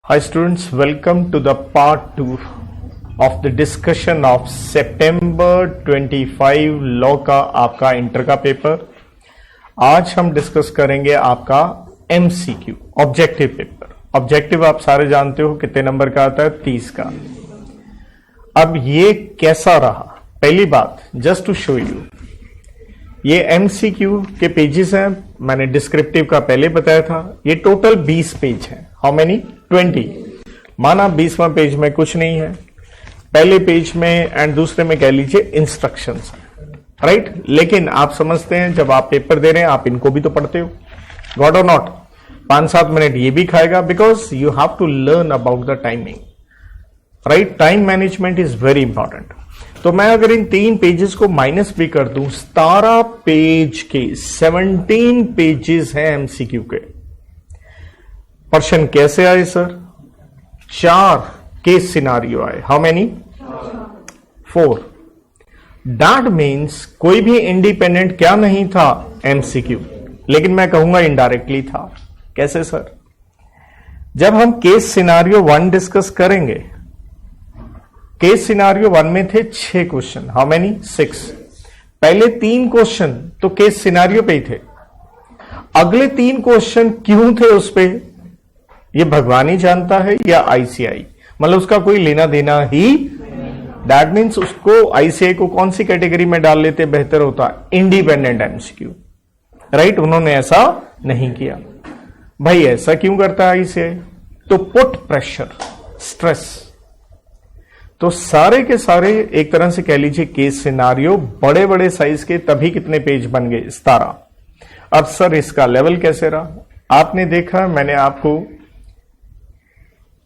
Hi students, welcome to the part 2 of the discussion of September 25 law का आपका inter का paper. आज हम डिस्कस करेंगे आपका MCQ ऑब्जेक्टिव पेपर। ऑब्जेक्टिव आप सारे जानते हो कितने नंबर का आता है, 30 का। अब ये कैसा रहा, पहली बात जस्ट टू शो यू, ये MCQ के पेजेस हैं, मैंने डिस्क्रिप्टिव का पहले बताया था। ये टोटल 20 पेज है। How many? 20। माना 20वां पेज में कुछ नहीं है, पहले पेज में एंड दूसरे में कह लीजिए इंस्ट्रक्शंस, राइट। लेकिन आप समझते हैं जब आप पेपर दे रहे हैं आप इनको भी तो पढ़ते हो, गॉट और नॉट। 5-7 मिनट ये भी खाएगा, because you have to learn about the timing, right. Time management is very important. तो मैं अगर इन 3 पेजेस को माइनस भी कर दूं, 17 पेज के 17 पेजेस हैं MCQ के। क्वेश्चन कैसे आए सर? 4 केस सिनारियो आए। How many? 4। दैट मीन्स कोई भी इंडिपेंडेंट क्या नहीं था MCQ, लेकिन मैं कहूंगा इनडायरेक्टली था। कैसे सर? जब हम केस सिनारियो 1 डिस्कस करेंगे, केस सिनारियो 1 में थे 6 क्वेश्चन। How many? 6। पहले 3 क्वेश्चन तो केस सिनारियो पे ही थे, अगले 3 क्वेश्चन क्यों थे उस पे ये भगवान ही जानता है, या ICI, मतलब उसका कोई लेना देना ही। दैट मीन्स उसको ICI को कौन सी कैटेगरी में डाल लेते बेहतर होता? Independent MCQ, right. उन्होंने ऐसा नहीं किया। भाई ऐसा क्यों करता है ICI? तो पुट प्रेशर, स्ट्रेस। तो सारे के सारे एक तरह से कह लीजिए केस सिनारियो बड़े बड़े साइज के, तभी कितने पेज बन गए? 17। अब सर इसका लेवल कैसे रहा? आपने देखा मैंने आपको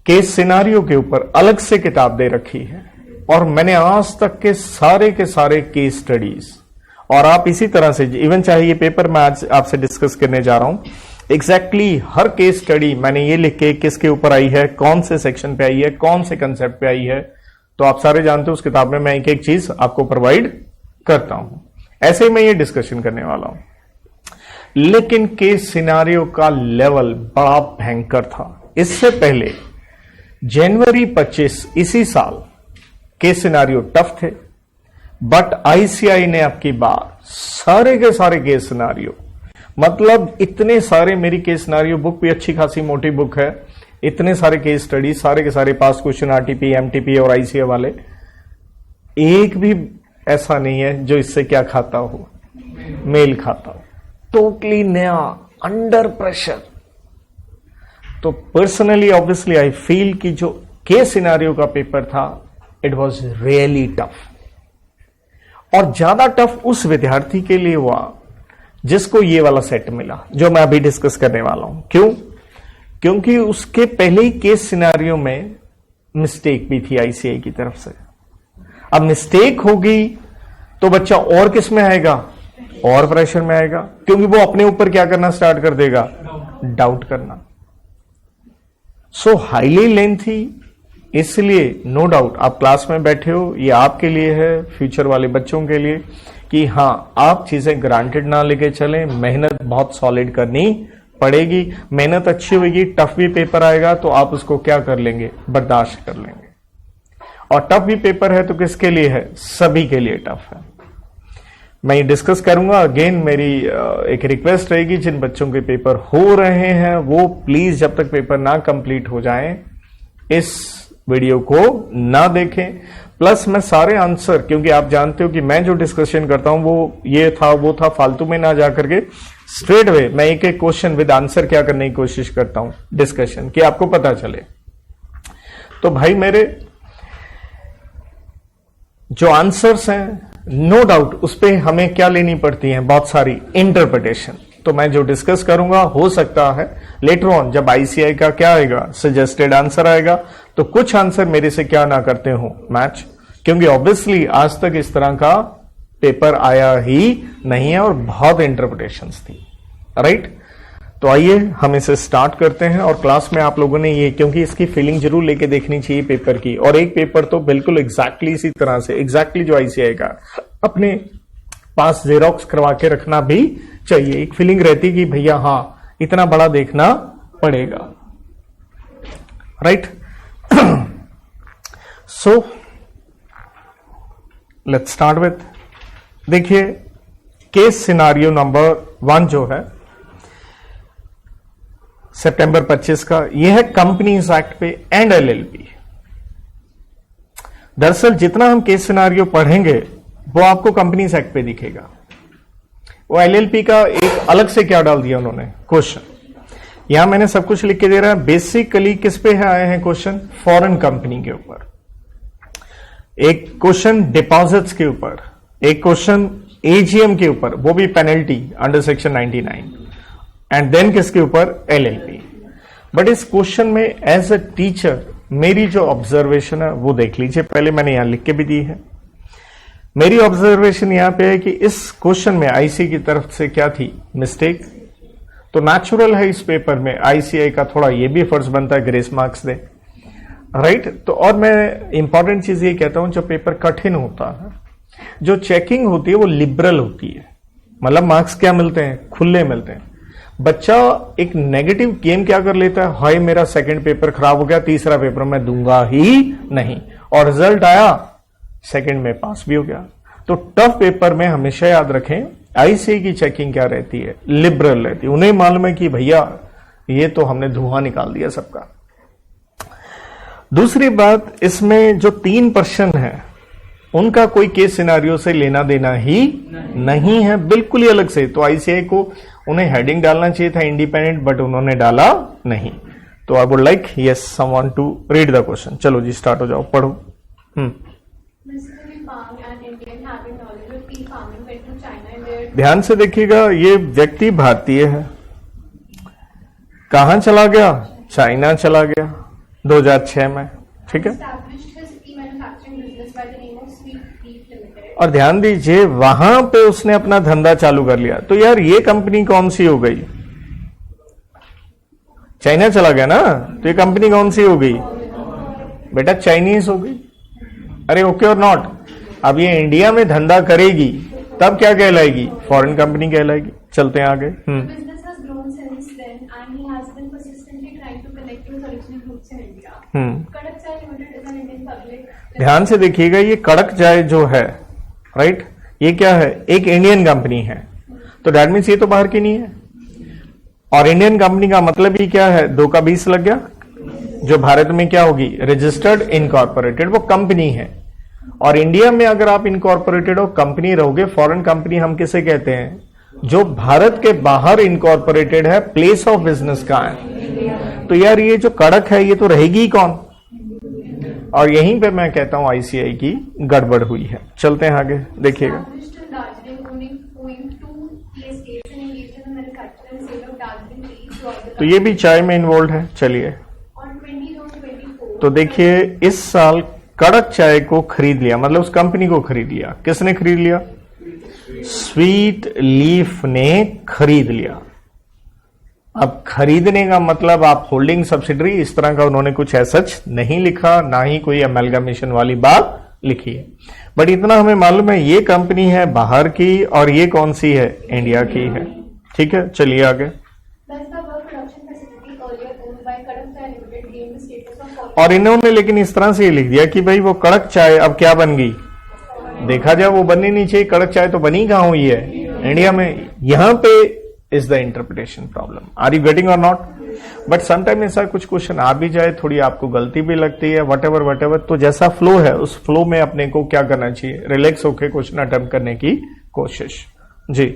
केस सिनारियो के ऊपर अलग से किताब दे रखी है, और मैंने आज तक के सारे केस स्टडीज, और आप इसी तरह से इवन चाहे ये पेपर मैं आज आपसे डिस्कस करने जा रहा हूं, एग्जैक्टली हर केस स्टडी मैंने ये लिख के किसके ऊपर आई है, कौन से सेक्शन पे आई है, कौन से कंसेप्ट पे आई है, तो आप सारे जानते हो उस किताब में मैं एक एक चीज आपको प्रोवाइड करता हूं। ऐसे ही मैं ये डिस्कशन करने वाला हूं। लेकिन केस सिनारियो का लेवल बड़ा भयंकर था। इससे पहले जनवरी 25 इसी साल केस सिनारियो टफ थे, बट ICI ने अब की बार सारे के सारे केस सिनारियो, मतलब इतने सारे, मेरी केस सिनारियो बुक भी अच्छी खासी मोटी बुक है, इतने सारे केस स्टडी, सारे के सारे पास क्वेश्चन RTP, MTP और ICI वाले, एक भी ऐसा नहीं है जो इससे क्या खाता हो, मेल खाता हो। टोटली नया, अंडर प्रेशर। तो पर्सनली ऑब्वियसली आई फील कि जो केस सिनारियो का पेपर था इट वाज रियली टफ, और ज्यादा टफ उस विद्यार्थी के लिए हुआ जिसको ये वाला सेट मिला जो मैं अभी डिस्कस करने वाला हूं। क्यों? क्योंकि उसके पहले ही केस सिनारियो में मिस्टेक भी थी ICI की तरफ से। अब मिस्टेक होगी तो बच्चा और किस में आएगा? और प्रेशर में आएगा, क्योंकि वो अपने ऊपर क्या करना स्टार्ट कर देगा? डाउट करना। सो हाईली लेंथी, इसलिए नो डाउट आप क्लास में बैठे हो, ये आपके लिए है, फ्यूचर वाले बच्चों के लिए, कि हां आप चीजें ग्रांटेड ना लेके चलें, मेहनत बहुत सॉलिड करनी पड़ेगी। मेहनत अच्छी होगी, टफ भी पेपर आएगा तो आप उसको क्या कर लेंगे? बर्दाश्त कर लेंगे। और टफ भी पेपर है तो किसके लिए है? सभी के लिए टफ है। मैं ये डिस्कस करूंगा। अगेन मेरी एक रिक्वेस्ट रहेगी, जिन बच्चों के पेपर हो रहे हैं वो प्लीज जब तक पेपर ना कंप्लीट हो जाएं इस वीडियो को ना देखें। प्लस मैं सारे आंसर, क्योंकि आप जानते हो कि मैं जो डिस्कशन करता हूं वो ये था वो था, फालतू में ना जाकर के स्ट्रेट वे मैं एक एक क्वेश्चन विद आंसर क्या करने की कोशिश करता हूं डिस्कशन, कि आपको पता चले। तो भाई मेरे जो आंसर्स हैं, नो डाउट उस पे हमें क्या लेनी पड़ती है? बहुत सारी इंटरप्रिटेशन। तो मैं जो डिस्कस करूंगा हो सकता है लेटर ऑन जब ICI का क्या आएगा, सजेस्टेड आंसर आएगा, तो कुछ आंसर मेरे से क्या ना करते हो? मैच। क्योंकि ऑब्वियसली आज तक इस तरह का पेपर आया ही नहीं है और बहुत इंटरप्रिटेशंस थी, राइट। तो आइए हम इसे स्टार्ट करते हैं, और क्लास में आप लोगों ने ये, क्योंकि इसकी फीलिंग जरूर लेके देखनी चाहिए पेपर की, और एक पेपर तो बिल्कुल एग्जैक्टली इसी तरह से, एग्जैक्टली जो ICI का, अपने पास जेरोक्स करवा के रखना भी चाहिए। एक फीलिंग रहती कि भैया हाँ इतना बड़ा देखना पड़ेगा, right? So let's start with, देखिए केस सिनारियो नंबर 1 जो है सितंबर 25 का, यह है कंपनीज एक्ट पे एंड एलएलपी। दरअसल जितना हम केस सिनारियो पढ़ेंगे वो आपको कंपनीज एक्ट पे दिखेगा। वो एलएलपी का एक अलग से क्या डाल दिया उन्होंने, क्वेश्चन। यहां मैंने सब कुछ लिख के दे रहा है। बेसिकली किस पे है आए हैं क्वेश्चन? फॉरेन कंपनी के ऊपर। एक क्वेश्चन डिपॉजिट्स के ऊपर, एक क्वेश्चन एजीएम के ऊपर, वो भी penalty under section 99, and then किसके ऊपर? एलएलपी। बट इस क्वेश्चन में एज अ टीचर मेरी जो ऑब्जर्वेशन है वो देख लीजिए। पहले मैंने यहां लिख के भी दी है। मेरी ऑब्जर्वेशन यहां पे है कि इस क्वेश्चन में आईसी की तरफ से क्या थी? मिस्टेक। तो नेचुरल है इस पेपर में आईसीआई का थोड़ा ये भी फर्ज बनता है ग्रेस मार्क्स दे, राइट? तो और मैं इंपॉर्टेंट चीज ये कहता हूं, जो पेपर कठिन होता है, जो चेकिंग होती है वो लिबरल होती है। मतलब मार्क्स क्या मिलते हैं? खुले मिलते हैं। बच्चा एक नेगेटिव गेम क्या कर लेता है, हाय मेरा सेकंड पेपर खराब हो गया, तीसरा पेपर मैं दूंगा ही नहीं, और रिजल्ट आया सेकंड में पास भी हो गया। तो टफ पेपर में हमेशा याद रखें आईसीआई की चेकिंग क्या रहती है? लिबरल रहती है। उन्हें मालूम है कि भैया ये तो हमने धुआं निकाल दिया सबका। दूसरी बात, इसमें जो 3 प्रश्न है उनका कोई केस सिनारियो से लेना देना ही नहीं है, बिल्कुल ही अलग से। तो आईसीआई को उन्हें हेडिंग डालना चाहिए था इंडिपेंडेंट, बट उन्होंने डाला नहीं। तो I would like yes someone to read the question. चलो जी स्टार्ट हो जाओ, पढ़ो। ध्यान से देखिएगा, ये व्यक्ति भारतीय है, कहां चला गया? चाइना चला गया 2006 में, ठीक है। और ध्यान दीजिए वहां पे उसने अपना धंधा चालू कर लिया। तो यार ये कंपनी कौन सी हो गई? चाइना चला गया ना, तो ये कंपनी कौन सी हो गई? बेटा चाइनीज हो गई। अरे ओके और नॉट? अब ये इंडिया में धंधा करेगी तब क्या कहलाएगी? फॉरेन कंपनी कहलाएगी। चलते हैं आगे। ध्यान से देखिएगा, ये कड़क चाय जो है, राइट, ये क्या है? एक इंडियन कंपनी है। तो दैट मीन्स ये तो बाहर की नहीं है। और इंडियन कंपनी का मतलब ही क्या है? 2 का 20 लग गया। जो भारत में क्या होगी? रजिस्टर्ड इनकॉर्पोरेटेड, वो कंपनी है। और इंडिया में अगर आप इनकॉर्पोरेटेड हो, कंपनी रहोगे। फॉरेन कंपनी हम किसे कहते हैं? जो भारत के बाहर इनकॉर्पोरेटेड है, प्लेस ऑफ बिजनेस का है। तो यार ये जो कड़क है ये तो रहेगी ही कौन? और यहीं पे मैं कहता हूं आईसीआई की गड़बड़ हुई है। चलते हैं आगे, देखिएगा। तो ये भी चाय में इन्वॉल्व है। चलिए, तो देखिए इस साल कड़क चाय को खरीद लिया, मतलब उस कंपनी को खरीद लिया। किसने खरीद लिया? स्वीट लीफ ने खरीद लिया। अब खरीदने का मतलब आप होल्डिंग सब्सिडरी, इस तरह का उन्होंने कुछ ऐसा नहीं लिखा, ना ही कोई अमेलगमेशन वाली बात लिखी है। बट इतना हमें मालूम है ये कंपनी है बाहर की और ये कौन सी है? इंडिया की है। ठीक है, चलिए आगे। और इन्होंने लेकिन इस तरह से ये लिख दिया कि भाई वो कड़क चाय अब क्या बन गई? देखा जाए वो बननी नहीं चाहिए। कड़क चाय तो बनी कहां हुई है? इंडिया में। यहां पे is the interpretation problem. Are you getting or not? But sometime ऐसा कुछ क्वेश्चन आ भी जाए, थोड़ी आपको गलती भी लगती है, वट एवर, तो जैसा फ्लो है उस फ्लो में अपने को क्या करना चाहिए? रिलैक्स होकर क्वेश्चन अटेम्प्ट करने की कोशिश। जी।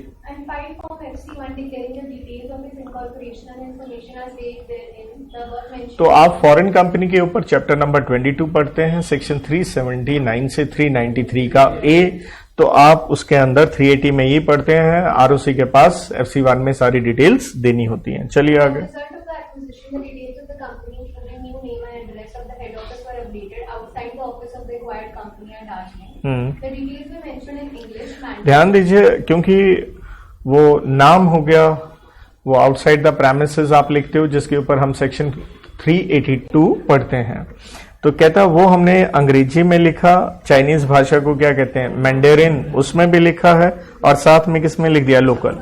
तो आप फॉरेन कंपनी के ऊपर चैप्टर नंबर 22 पढ़ते हैं, सेक्शन 379 से 393 का ए। तो आप उसके अंदर 380 में ये पढ़ते हैं। आरओसी के पास FC1 में सारी डिटेल्स देनी होती हैं। चलिए आगे। ध्यान दीजिए, क्योंकि वो नाम हो गया, वो आउटसाइड द प्रेमिसेस आप लिखते हो, जिसके ऊपर हम सेक्शन 382 पढ़ते हैं। तो कहता वो हमने अंग्रेजी में लिखा, चाइनीज भाषा को क्या कहते हैं? मैंडेरिन, उसमें भी लिखा है, और साथ में किसमें लिख दिया? लोकल।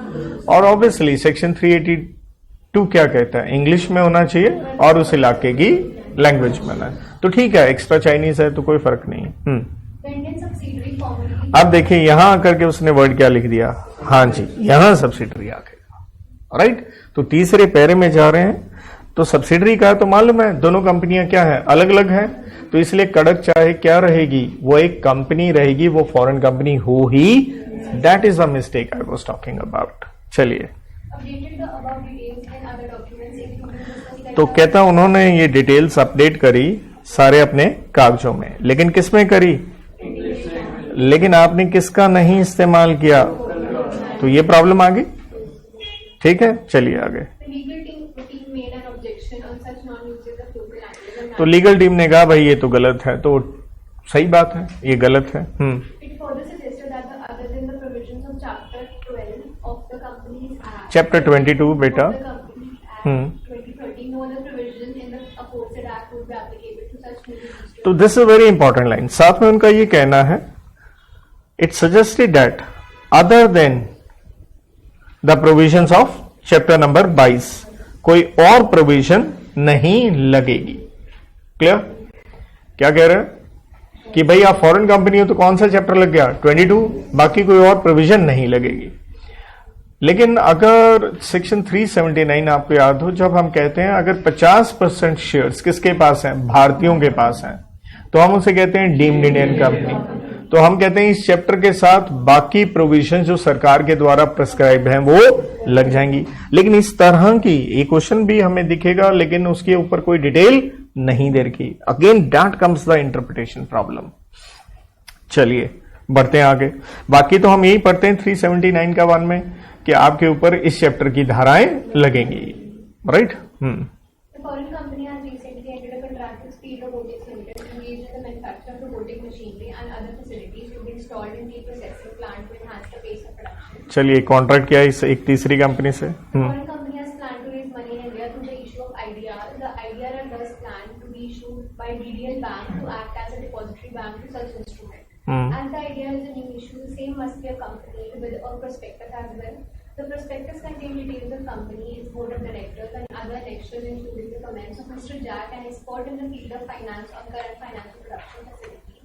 और ऑब्वियसली सेक्शन 382 क्या कहता है? इंग्लिश में होना चाहिए और उस इलाके की लैंग्वेज में है, तो ठीक है, एक्स्ट्रा चाइनीज है तो कोई फर्क नहीं। अब देखिए यहां आकर के उसने वर्ड क्या लिख दिया, हाँ जी यहां सब्सिडरी आ गया, राइट। तो तीसरे पैरे में जा रहे हैं, तो सब्सिडरी का तो मालूम है दोनों कंपनियां क्या है, अलग अलग है, तो इसलिए कड़क चाहे क्या रहेगी, वो एक कंपनी रहेगी, वो फॉरेन कंपनी हो ही, that is the mistake I was talking about. चलिए, तो कहता उन्होंने ये डिटेल्स अपडेट करी सारे अपने कागजों में, लेकिन किस में करी, लेकिन आपने किसका नहीं इस्तेमाल किया, तो ये प्रॉब्लम आ गई। ठीक है, चलिए आगे। तो लीगल टीम ने कहा भाई ये तो गलत है, तो सही बात है, ये गलत है। चैप्टर 22 बेटा, तो this is very important line. साथ में उनका ये कहना है, it suggested that other than the provisions of chapter number 22 कोई और प्रोविजन नहीं लगेगी। क्लियर? क्या कह रहे हैं कि भाई आप फॉरेन कंपनी हो तो कौन सा चैप्टर लग गया, 22, बाकी कोई और प्रोविजन नहीं लगेगी। लेकिन अगर सेक्शन 379 आपको याद हो, जब हम कहते हैं अगर 50% शेयर्स किसके पास हैं, भारतीयों के पास हैं, तो हम उसे कहते हैं डीम्ड इंडियन कंपनी। तो हम कहते हैं इस चैप्टर के साथ बाकी प्रोविजन जो सरकार के द्वारा प्रिस्क्राइब हैं वो लग जाएंगी। लेकिन इस तरह की एक क्वेश्चन भी हमें दिखेगा, लेकिन उसके ऊपर कोई डिटेल नहीं दे रखी। Again that comes the interpretation problem. चलिए बढ़ते हैं आगे। बाकी तो हम यही पढ़ते हैं 379 का 1 में कि आपके ऊपर इस चैप्टर की धाराएं लगेंगी, राइट। चलिए कॉन्ट्रैक्ट किया इस एक तीसरी कंपनी से। And the idea is a new issue. The same must be accompanied with a prospectus as well. The prospectus contains details of company, its board of directors, and other extras, including the comments of Mr. Jack, an expert in the field of finance on current financial production facility.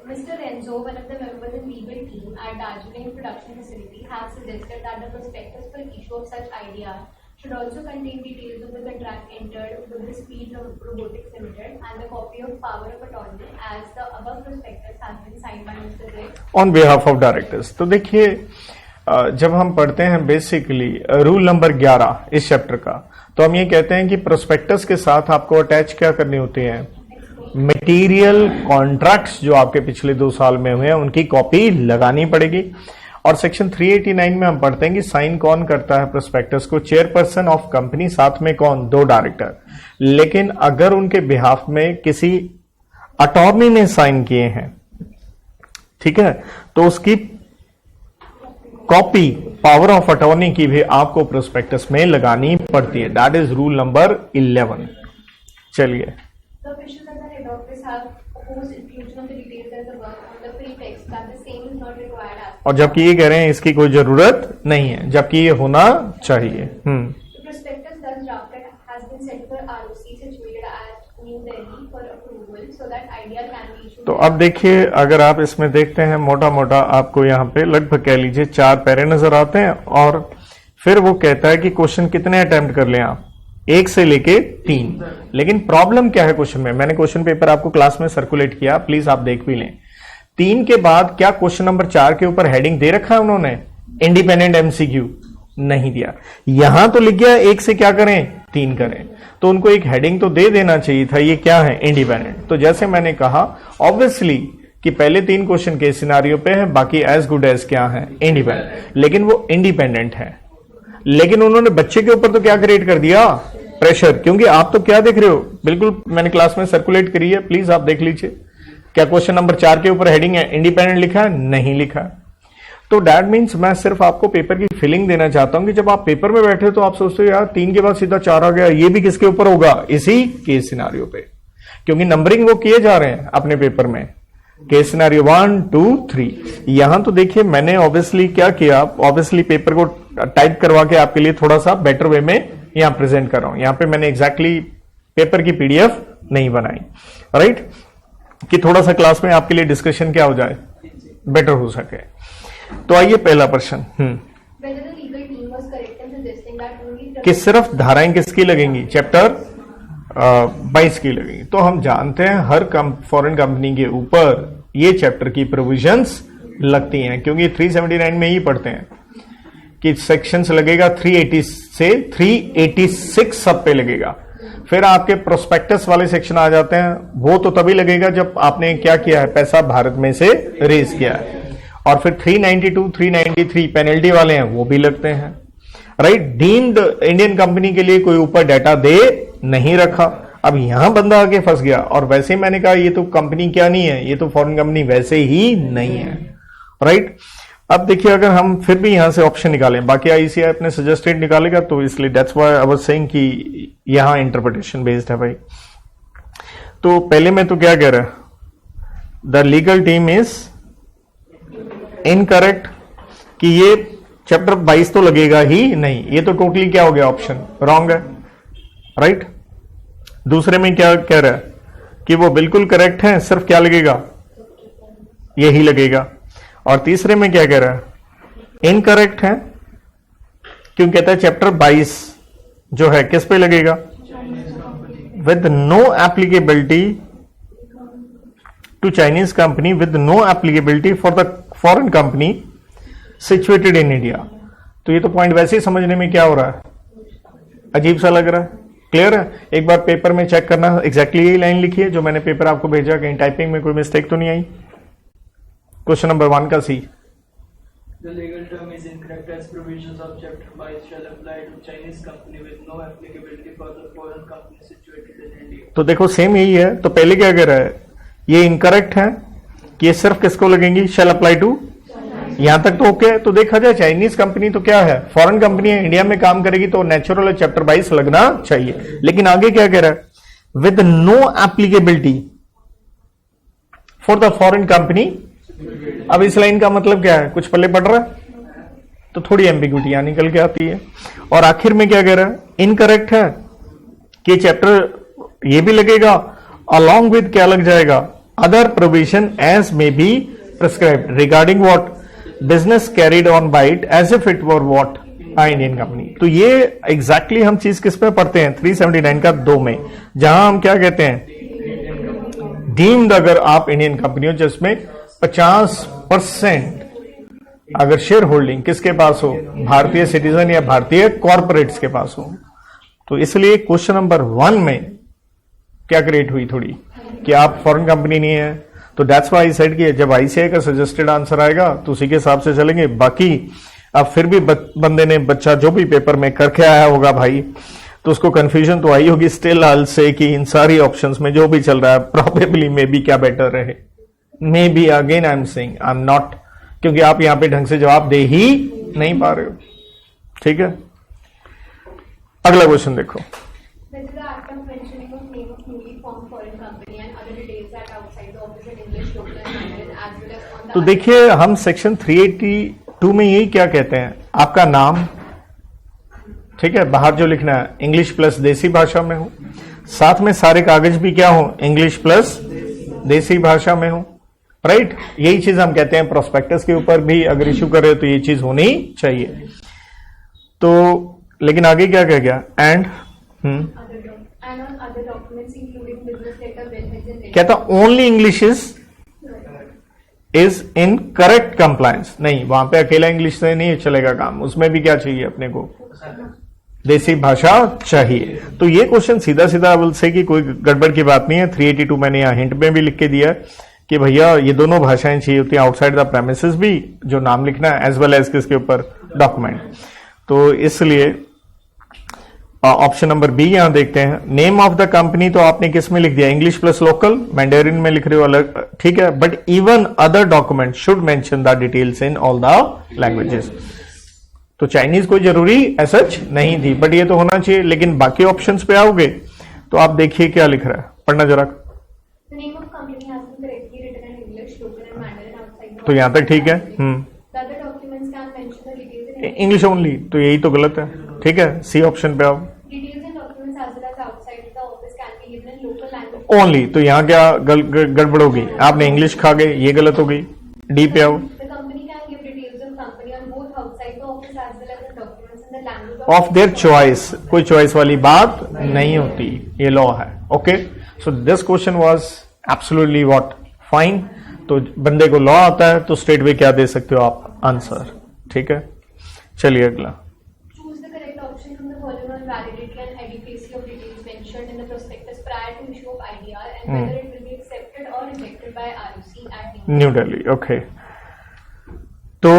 Mr. Renzo, one of the members in legal team at Darjeeling production facility, have suggested that the prospectus for issue of such idea should also contain details of the contract entered with the Speed Robotics Limited and the copy of power of attorney as the above prospectus has been signed by Mr. Greg on behalf of directors। तो देखिए जब हम पढ़ते हैं basically rule number 11 इस chapter का, तो हम ये कहते हैं कि प्रोस्पेक्टस के साथ आपको अटैच क्या करनी होती है, मटेरियल कॉन्ट्रैक्ट्स जो आपके पिछले 2 साल में हुए हैं उनकी कॉपी लगानी पड़ेगी। और सेक्शन 389 में हम पढ़ते हैं कि साइन कौन करता है प्रोस्पेक्टस को, चेयरपर्सन ऑफ कंपनी, साथ में कौन, 2 डायरेक्टर। लेकिन अगर उनके बिहाफ में किसी अटॉर्नी ने साइन किए हैं, ठीक है, तो उसकी कॉपी पावर ऑफ अटॉर्नी की भी आपको प्रोस्पेक्टस में लगानी पड़ती है। That is rule number 11। चलिए, और जबकि ये कह रहे हैं इसकी कोई जरूरत नहीं है, जबकि ये होना चाहिए। तो अब देखिए, अगर आप इसमें देखते हैं मोटा मोटा आपको यहाँ पे लगभग कह लीजिए 4 पैरे नजर आते हैं, और फिर वो कहता है कि क्वेश्चन कितने अटेम्प्ट कर लें आप, 1 से लेके 3। लेकिन प्रॉब्लम क्या है क्वेश्चन में, मैंने क्वेश्चन पेपर आपको क्लास में सर्कुलेट किया, प्लीज आप देख भी लें। 3 के बाद क्या क्वेश्चन नंबर 4 के ऊपर हेडिंग दे रखा है उन्होंने, इंडिपेंडेंट एमसीक्यू? नहीं दिया। यहां तो लिख गया 1 से क्या करें, 3 करें, तो उनको एक हेडिंग तो दे देना चाहिए था, ये क्या है, इंडिपेंडेंट। तो जैसे मैंने कहा ऑब्वियसली कि पहले 3 क्वेश्चन के सिनारियो पे है, बाकी एज गुड एज क्या है, इंडिपेंडेंट। लेकिन वो इंडिपेंडेंट है, लेकिन उन्होंने बच्चे के ऊपर तो क्या क्रिएट कर दिया, प्रेशर। क्योंकि आप तो क्या देख रहे हो, बिल्कुल मैंने क्लास में सर्कुलेट करी है, प्लीज आप देख लीजिए। क्या क्वेश्चन नंबर 4 के ऊपर हेडिंग है इंडिपेंडेंट लिखा है, नहीं लिखा। तो दैट मीन्स मैं सिर्फ आपको पेपर की फीलिंग देना चाहता हूं कि जब आप पेपर में बैठे तो आप सोचते हो यार 3 के बाद सीधा 4 आ गया, ये भी किसके ऊपर होगा, इसी केस सिनारियो पे। क्योंकि नंबरिंग वो किए जा रहे हैं अपने पेपर में, केस सिनारियो 1 2 3। यहां तो देखिए मैंने ऑब्वियसली क्या किया, ऑब्वियसली पेपर को टाइप करवा के आपके लिए थोड़ा सा बेटर वे में यहां प्रेजेंट कर रहा हूं। यहां पे मैंने एग्जैक्टली पेपर की पीडीएफ नहीं बनाई, राइट? कि थोड़ा सा क्लास में आपके लिए डिस्कशन क्या हो जाए, बेटर हो सके। तो आइए पहला प्रश्न, Whether the legal team was correct in suggesting that only कि सिर्फ धाराएं किसकी लगेंगी, चैप्टर 22 की लगेंगी। तो हम जानते हैं हर फॉरेन कंपनी के ऊपर ये चैप्टर की प्रोविजंस लगती हैं, क्योंकि 379 में ही पढ़ते हैं कि सेक्शंस लगेगा 380 से 386 सब पे लगेगा। फिर आपके प्रोस्पेक्टस वाले सेक्शन आ जाते हैं, वो तो तभी लगेगा जब आपने क्या किया है, पैसा भारत में से रेज किया है। और फिर 392, 393 पेनल्टी वाले हैं, वो भी लगते हैं, राइट? डीम्ड इंडियन कंपनी के लिए कोई ऊपर डाटा दे नहीं रखा। अब यहां बंदा आके फंस गया, और वैसे ही मैंने कहा ये तो कंपनी क्या नहीं है, ये तो फॉरेन कंपनी वैसे ही नहीं है, राइट? अब देखिए अगर हम फिर भी यहां से ऑप्शन निकालें, बाकी आईसीआई अपने सजेस्टेड निकालेगा, तो इसलिए that's why I was saying कि यहां इंटरप्रिटेशन बेस्ड है भाई। तो पहले में तो क्या कह रहा है, the legal team is incorrect, कि ये चैप्टर 22 तो लगेगा ही नहीं, ये तो टोटली क्या हो गया, ऑप्शन रॉन्ग है, राइट? दूसरे में क्या कह रहा है कि वो बिल्कुल करेक्ट है, सिर्फ क्या लगेगा, यही लगेगा। और तीसरे में क्या कह रहा है, इनकरेक्ट है, क्यों कहता है चैप्टर 22 जो है किस पे लगेगा, with no applicability to Chinese company, with no applicability for the foreign company situated in India. तो ये तो पॉइंट वैसे ही समझने में क्या हो रहा है, अजीब सा लग रहा है। क्लियर है? एक बार पेपर में चेक करना, एग्जैक्टली यही लाइन लिखी है जो मैंने पेपर आपको भेजा, कहीं टाइपिंग में कोई मिस्टेक तो नहीं आई। क्वेश्चन नंबर 1 का सी, The legal term is incorrect as provisions of chapter 22 shall apply to Chinese company with no applicability for the foreign company situated in India. तो देखो सेम यही है। तो पहले क्या कह रहा है, ये इनकरेक्ट है कि ये सिर्फ किसको लगेंगी, शैल अप्लाई टू, यहां तक तो ओके है। तो देखा जाए चाइनीज कंपनी तो क्या है, फॉरेन कंपनी है, इंडिया में काम करेगी, तो नेचुरल चैप्टर 22 लगना चाहिए। लेकिन आगे क्या कह रहा है, with no applicability for the foreign company. अब इस लाइन का मतलब क्या है, कुछ पल्ले पड़ रहा है, तो थोड़ी एम्बिग्यूटी यहां निकल के आती है। और आखिर में क्या कह रहा है, इनकरेक्ट है कि चैप्टर ये भी लगेगा, अलॉन्ग विद क्या लग जाएगा, other provision as may be prescribed regarding what business carried on by it as if it were what Indian company. तो ये एग्जैक्टली हम चीज किस पे पढ़ते हैं, 379 का 2 में, जहां हम क्या कहते हैं, डीम्ड अगर आप इंडियन कंपनी हो जिसमें 50% अगर शेयर होल्डिंग किसके पास हो, भारतीय सिटीजन या भारतीय कॉर्पोरेट्स के पास हो। तो इसलिए क्वेश्चन नंबर 1 में क्या क्रिएट हुई थोड़ी, कि आप फॉरेन कंपनी नहीं है। तो दैट्स व्हाई सेड कि जब आईसीआई का सजेस्टेड आंसर आएगा तो उसी के हिसाब से चलेंगे। बाकी अब फिर भी बंदे ने, बच्चा जो भी पेपर में करके आया होगा भाई, तो उसको कंफ्यूजन तो आई होगी स्टिल हाल से कि इन सारी ऑप्शंस में जो भी चल रहा है प्रोबेबली मे बी क्या बेटर रहे, may be again I am saying I am not, क्योंकि आप यहां पे ढंग से जवाब दे ही नहीं पा रहे हो। ठीक है, अगला क्वेश्चन देखो, Whether the act of mentioning of name of newly formed foreign company and other details that outside the office in English, local and Mandarin as well as on the तो देखिए हम सेक्शन 382 में यही क्या कहते हैं, आपका नाम, ठीक है, बाहर जो लिखना है इंग्लिश प्लस देसी भाषा में हो, साथ में सारे कागज भी क्या हो, इंग्लिश प्लस देसी भाषा में हो, राइट? यही चीज हम कहते हैं प्रोस्पेक्टस के ऊपर भी अगर इश्यू करे तो ये चीज होनी चाहिए। तो लेकिन आगे क्या कह गया, and and on other documents including business letter, benefits and कहता only English is in correct compliance. नहीं, वहां पे अकेला इंग्लिश से नहीं चलेगा काम, उसमें भी क्या चाहिए अपने को, देसी भाषा चाहिए। तो ये क्वेश्चन सीधा सीधा बोल से कि कोई गड़बड़ की बात नहीं है। 382 मैंने यहां हिंट में भी लिख के दिया है कि भैया ये दोनों भाषाएं चाहिए होती हैं, आउटसाइड द प्रेमिसेस भी जो नाम लिखना है एज वेल एज किसके ऊपर, डॉक्यूमेंट। तो इसलिए ऑप्शन नंबर बी यहां देखते हैं, नेम ऑफ द कंपनी तो आपने किस में लिख दिया, इंग्लिश प्लस लोकल, मैंडेरिन में लिख रहे हो अलग, ठीक है, but even other document should mention the details in all the languages. तो चाइनीज कोई जरूरी ऐसा नहीं थी, बट ये तो होना चाहिए। लेकिन बाकी ऑप्शंस पे आओगे तो आप देखिए क्या लिख रहा है, पढ़ना जरा। the name of company has been correctly written in English, local and Mandarin outside the तो यहां तक ठीक है। The other documents can mention the details in English only, तो यही तो गलत है। ठीक है, सी ऑप्शन पे आओ। Details and documents as well as outside the office can only, तो यहाँ क्या गड़बड़ होगी, आपने इंग्लिश खा गए, ये गलत हो गई। डी पे आओ। The company can give details of company on both outside the office as well as the documents in the language of their choice, कोई चॉइस वाली बात नहीं होती, ये लॉ है। Okay, so this question was absolutely what fine. तो बंदे को लॉ आता है तो स्ट्रेट वे क्या दे सकते हो आप, आंसर। ठीक है, चलिए अगला। Choose the correct option from the following on validity and adequacy of details mentioned in the prospectus prior to issue of IDR and whether it will be accepted or rejected by ROC at new Delhi. Okay, तो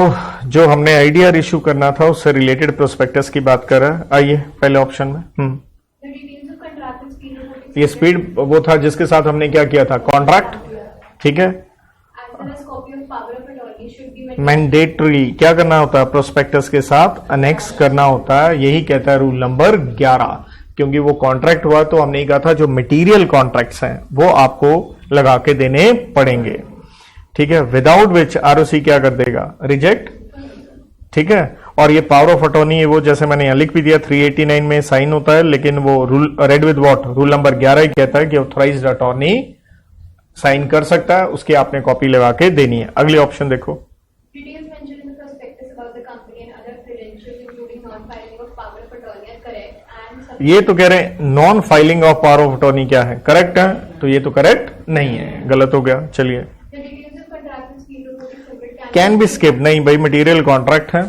जो हमने IDR issue करना था उससे related prospectus की बात कर रहा है। आइए पहले ऑप्शन में। The details of contract and speed reporting ये स्पीड वो था जिसके साथ हमने क्या किया था, कॉन्ट्रैक्ट। ठीक है, as well as copy of power of attorney should be maintained. Mandatory क्या करना होता है, प्रोस्पेक्टस के साथ अनेक्स करना होता है, यही कहता है रूल नंबर 11। क्योंकि वो कॉन्ट्रैक्ट हुआ तो हमने कहा था जो मटेरियल कॉन्ट्रैक्ट्स हैं वो आपको लगा के देने पड़ेंगे। ठीक है, विदाउट विच आरओसी क्या कर देगा, रिजेक्ट। ठीक है, और ये पावर ऑफ अटॉर्नी वो जैसे मैंने यहां लिख भी दिया 389 में साइन होता है, लेकिन वो rule read with what, rule number 11 ही कहता है कि ऑथराइज्ड अटॉर्नी साइन कर सकता है, उसकी आपने कॉपी लगा के देनी है। अगले ऑप्शन देखो। Details mentioned in the prospectus about the company and other credentials including non-filing of power of attorney are correct and ये तो कह रहे हैं non filing of power of attorney क्या है, करेक्ट है, तो ये तो करेक्ट नहीं है, गलत हो गया। चलिए, the details of contract and speed reporting subject can be skip, नहीं भाई मटेरियल कॉन्ट्रैक्ट है।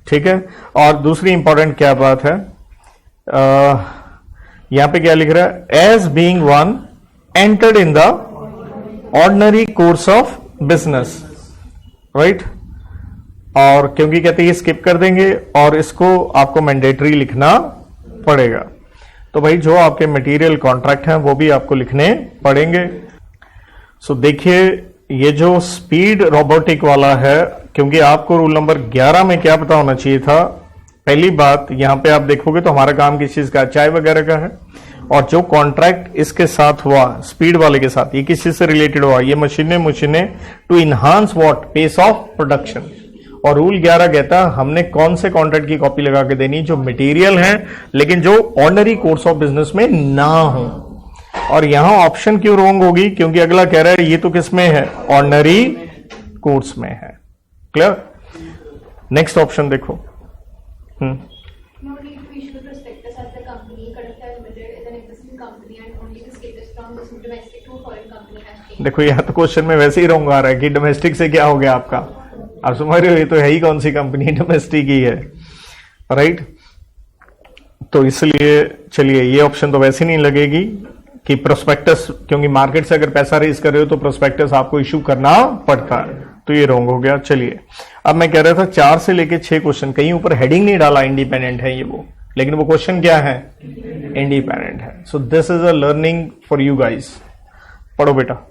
ठीक है, और दूसरी इंपॉर्टेंट क्या बात है, यहां पे क्या लिख रहा है, as being one entered in the ordinary course of business, right. और क्योंकि कहते हैं स्किप कर देंगे और इसको आपको मैंडेटरी लिखना पड़ेगा, तो भाई जो आपके मटेरियल कॉन्ट्रैक्ट हैं वो भी आपको लिखने पड़ेंगे। सो देखिए ये जो स्पीड रोबोटिक वाला है, क्योंकि आपको रूल नंबर 11 में क्या पता होना चाहिए था, पहली बात यहां पे आप देखोगे तो हमारा काम किस चीज का, चाय वगैरह का है, और जो कॉन्ट्रैक्ट इसके साथ हुआ स्पीड वाले के साथ, ये किस चीज से रिलेटेड हुआ, ये मशीनें to enhance what, pace of production. और रूल 11 कहता है हमने कौन से कॉन्ट्रैक्ट की कॉपी लगा के देनी, जो मटेरियल है लेकिन जो ऑर्डिनरी कोर्स ऑफ बिजनेस में ना हो। और यहां ऑप्शन क्यों रॉन्ग होगी, क्योंकि अगला कह रहा है ये तो किस में है, ऑर्डिनरी कोर्स में है। क्लियर, नेक्स्ट ऑप्शन देखो। no need to issue the prospectus as the company Kadapa Limited is an existing company and only the status from this domestic to foreign company has changed. देखो यहाँ तो question में वैसे ही wrong आ रहा है कि domestic से क्या हो गया आपका, आप समझ रहे हो, ये तो है ही कौन सी कंपनी, डोमेस्टिक ही है, राइट। तो इसलिए चलिए ये ऑप्शन तो वैसे नहीं लगेगी कि प्रोस्पेक्टस, क्योंकि मार्केट से अगर पैसा रेज कर रहे हो तो प्रोस्पेक्टस आपको इशू करना पड़ता है, तो ये रॉन्ग हो गया। चलिए अब मैं कह रहा था 4 से लेके 6 क्वेश्चन, कहीं ऊपर हेडिंग नहीं डाला इंडिपेंडेंट है ये वो, लेकिन वो क्वेश्चन क्या है, इंडिपेंडेंट है। So this is a learning for you guys, पढ़ो बेटा।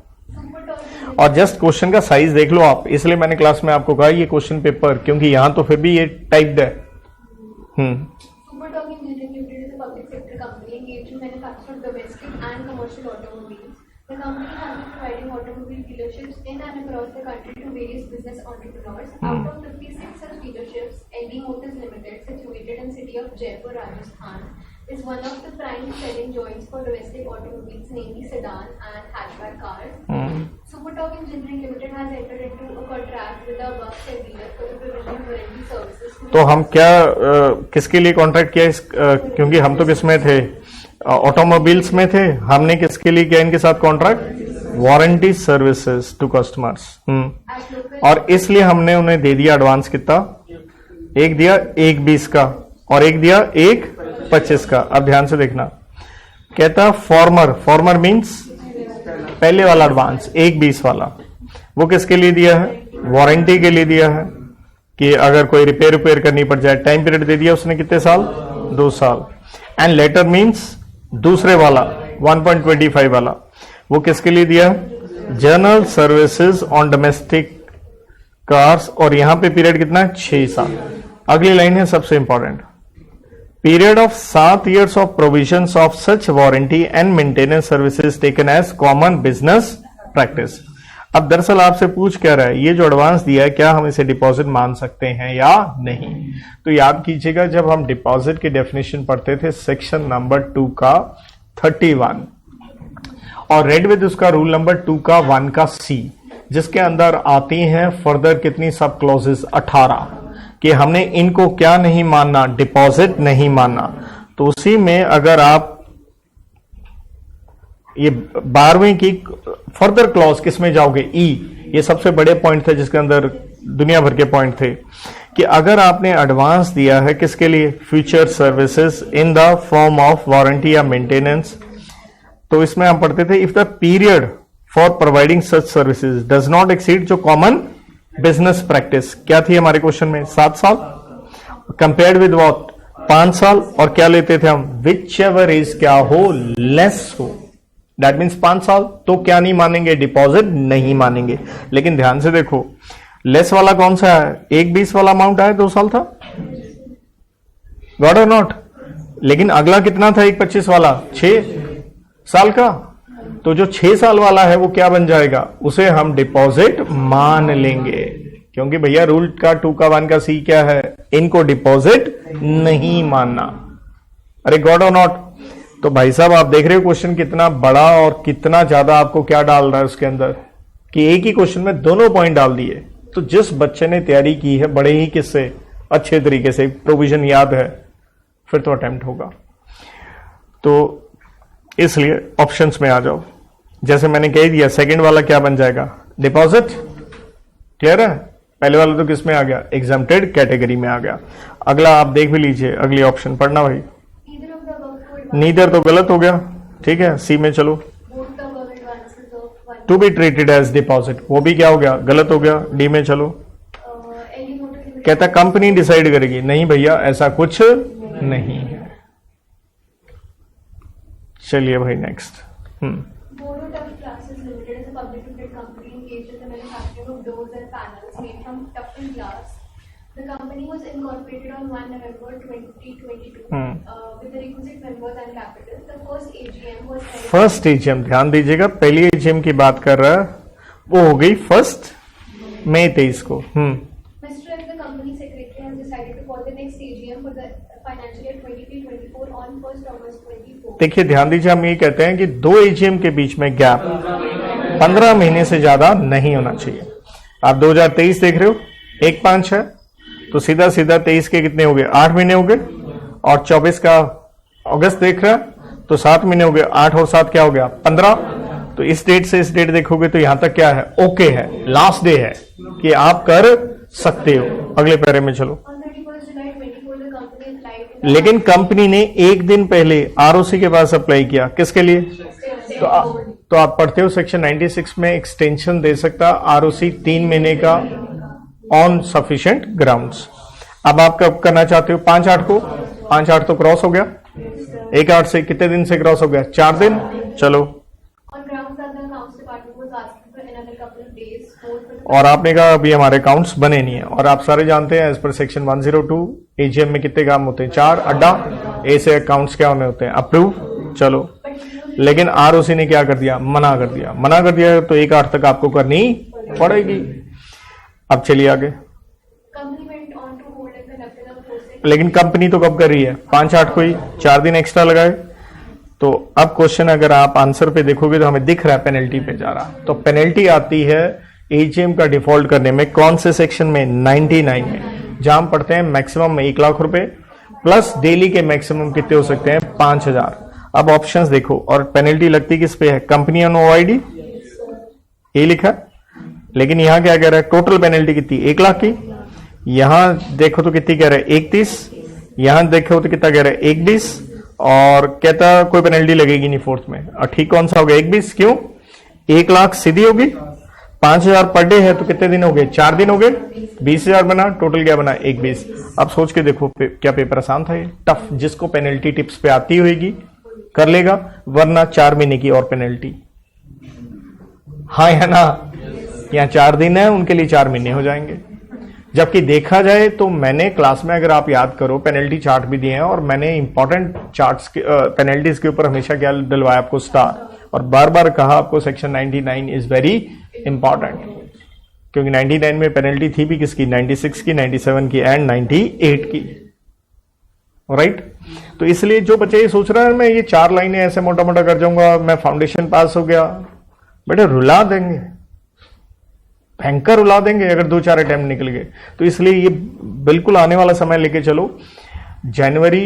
और जस्ट क्वेश्चन का साइज देख लो आप, इसलिए मैंने क्लास में आपको कहा ये क्वेश्चन पेपर, क्योंकि यहां तो फिर भी ये टाइप्ड है। Super Dog Engineering Limited is a public sector company engaged in manufacture of domestic and commercial automobiles. The company has been providing automobile dealerships in and across the country to various business entrepreneurs. Out of 56 such dealerships, LD Motors Limited, situated in city of Jaipur, Rajasthan, is one of the prime selling joints for domestic automobiles, namely sedan and hatchback cars. Super Dog Engineering Limited has entered into a contract with the above said dealer for the provision of warranty services. तो हम क्या किसके लिए contract किया क्योंकि हम तो किसमें थे, ऑटोमोबाइल्स में थे, हमने किसके लिए किया इनके साथ contract, warranty services to customers. और इसलिए हमने उन्हें दे दिया एडवांस कितना, एक दिया 1/20 का और एक दिया 1/25 का। अब ध्यान से देखना, कहता फॉर्मर मींस पहले वाला एडवांस 1/20 वाला, वो किसके लिए दिया है, वारंटी के लिए दिया है, कि अगर कोई रिपेयर करनी पड़ जाए। टाइम पीरियड दे दिया उसने कितने साल, 2 साल। एंड लेटर मींस दूसरे वाला 1.25 वाला, वो किसके लिए दिया, general services on domestic cars, और यहां पे पीरियड कितना है, 6 साल। अगली लाइन है सबसे important, period of 7 years of provisions of such warranty and maintenance services taken as common business practice. अब दरअसल आपसे पूछ क्या रहा है, ये जो एडवांस दिया है क्या हम इसे डिपॉजिट मान सकते हैं या नहीं। तो याद कीजिएगा जब हम डिपॉजिट की डेफिनेशन पढ़ते थे सेक्शन नंबर 2 का 31, और रेड विद उसका रूल नंबर 2 का 1 का सी, जिसके अंदर आती हैं फर्दर कितनी सब क्लॉजेस 18, कि हमने इनको क्या नहीं मानना, डिपॉजिट नहीं मानना। तो उसी में अगर आप ये 12वीं की फर्दर क्लॉज किस में जाओगे, ई। ये सबसे बड़े पॉइंट थे जिसके अंदर दुनिया भर के पॉइंट थे कि अगर आपने एडवांस दिया है किसके लिए, future services in the form of warranty या मेंटेनेंस, तो इसमें हम पढ़ते थे if the period for providing such services does not exceed जो कॉमन बिजनेस प्रैक्टिस क्या थी हमारे क्वेश्चन में, 7 साल, कंपेयर्ड विद व्हाट 5 साल, और क्या लेते थे हम, विच एवर इज क्या हो, लेस हो, दैट मीन्स 5 साल, तो क्या नहीं मानेंगे, डिपॉजिट नहीं मानेंगे। लेकिन ध्यान से देखो लेस वाला कौन सा है, 1/20 वाला अमाउंट आया 2 साल था, गॉट और नॉट। लेकिन अगला कितना था 1/25 वाला, 6 साल का, तो जो 6 साल वाला है वो क्या बन जाएगा, उसे हम डिपॉजिट मान लेंगे, क्योंकि भैया रूल का 2 का 1 का सी क्या है, इनको डिपॉजिट नहीं मानना। अरे गॉड और नॉट। तो भाई साहब आप देख रहे हो क्वेश्चन कितना बड़ा और कितना ज्यादा आपको क्या डाल रहा है उसके अंदर, कि एक ही क्वेश्चन में दोनों पॉइंट डाल दिए। तो जिस बच्चे ने तैयारी की है बड़े ही किससे अच्छे तरीके से, प्रोविजन याद है, फिर तो अटेम्प्ट होगा। तो इसलिए ऑप्शंस में आ जाओ, जैसे मैंने कह दिया सेकंड वाला क्या बन जाएगा, डिपॉजिट, क्लियर है। पहले वाला तो किस में आ गया, एग्जाम्प्टेड कैटेगरी में आ गया। अगला आप देख भी लीजिए, अगली ऑप्शन पढ़ना भाई, नीदर तो गलत हो गया, ठीक है, सी में चलो, to be treated as deposit, वो भी क्या हो गया, गलत हो गया। डी में चलो, कहता कंपनी डिसाइड करेगी, नहीं भैया ऐसा कुछ नहीं है। चलिए भाई next. Board of Glasses Limited is a publicly traded company engaged in the manufacturing of doors and panels made from Tufton glass. The company was incorporated on 1 November 2022 with the requisite members and capital. The first AGM was held. First AGM, ध्यान दीजिएगा, पहली AGM की बात कर रहा है, वो हो गई 1 मई 23 को। Mr. F, the company secretary has decided to call the next AGM for the financial year 23-24 on 1st August 24. देखिए ध्यान दीजिए, हम ये कहते हैं कि 2 एजीएम के बीच में गैप 15 महीने से ज्यादा नहीं होना चाहिए। आप 2023 देख रहे हो, 1/5 है, तो सीधा सीधा 23 के कितने हो गए, 8 महीने हो गए, और 24 का अगस्त देख रहा है तो 7 महीने हो गए, 8 और 7 क्या हो गया, 15। तो इस डेट से इस डेट देखोगे तो यहां तक क्या है, ओके है, लास्ट डे है कि आप कर सकते हो। अगले पैरे में चलो। On 31st July 24, the company applied in the लेकिन कंपनी ने एक दिन पहले आरओसी के पास अप्लाई किया, किसके लिए, तो आप पढ़ते हो सेक्शन 96 में एक्सटेंशन दे सकता आरओसी 3 महीने का ऑन सफिशिएंट ग्राउंड्स। अब आप कब करना चाहते हो, 5/8 को, 5/8 तो क्रॉस हो गया, 1/8 से कितने दिन से क्रॉस हो गया, 4 दिन। चलो, on grounds that the accounts department was asking for another couple of days more for the और आपने कहा अभी हमारे अकाउंट्स बने नहीं है, और आप सारे जानते हैं एज पर सेक्शन 102 एजीएम में कितने काम होते हैं, 4 अड्डा ए से अकाउंट्स क्या होने होते हैं, अप्रूव। चलो, लेकिन आरओसी ने क्या कर दिया, मना कर दिया, मना कर दिया तो 1/8 तक आपको करनी पड़ेगी। अब चलिए आगे। company went on to hold and conducted a process. लेकिन कंपनी तो कब कर रही है, 5/8 को ही, 4 दिन एक्स्ट्रा लगाए। तो अब क्वेश्चन अगर आप आंसर पे देखोगे तो हमें दिख रहा है पेनल्टी पे जा रहा, तो पेनल्टी आती है एजीएम का डिफॉल्ट करने में, कौन से सेक्शन में, 99 में, जहां हम पढ़ते हैं मैक्सिमम में 1 लाख रुपए प्लस डेली के मैक्सिमम कितने हो सकते हैं, 5000। अब ऑप्शंस देखो, और पेनल्टी लगती किस पे है, कंपनी ऑन ओआईडी, ये लिखा, लेकिन यहां क्या कह रहा है, टोटल पेनल्टी कितनी, 1 लाख की। यहां देखो तो कितनी कह रहा है, 31। यहां देखो तो कितना कह रहा है, 1/20, और कहता कोई पेनल्टी लगेगी नहीं फोर्थ में। और ठीक कौन सा हो गया, 1/20, क्यों, 1 लाख सीधी होगी, 5000 पर डे है तो कितने दिन हो गए, 4 दिन हो गए, 20,000 बना, टोटल क्या बना, 1/20। अब सोच के देखो क्या पेपर आसान था ये, टफ, जिसको पेनल्टी टिप्स पे आती होगी कर लेगा, वरना 4 महीने की और पेनल्टी। हाँ या ना, यहाँ 4 दिन है, उनके लिए 4 महीने हो जाएंगे। जबकि देखा जाए तो मैंने क्लास में, अगर आप याद करो, पेनल्टी चार्ट भी दिए हैं, और मैंने इंपॉर्टेंट चार्ट्स पेनल्टीज के ऊपर हमेशा क्या डलवाया आपको, स्टार, और बार बार कहा आपको सेक्शन 99 इज वेरी इंपॉर्टेंट, क्योंकि 99 में पेनल्टी थी भी किसकी, 96 की, 97 की एंड 98 की। राइट। तो इसलिए जो बच्चे ये सोच रहे हैं मैं ये 4 लाइनें ऐसे मोटा मोटा कर जाऊंगा, मैं फाउंडेशन पास हो गया, बेटे रुला देंगे, भयंकर रुला देंगे अगर 2-4 अटेम्प्ट निकल गए। तो इसलिए ये बिल्कुल आने वाला समय लेके चलो। जनवरी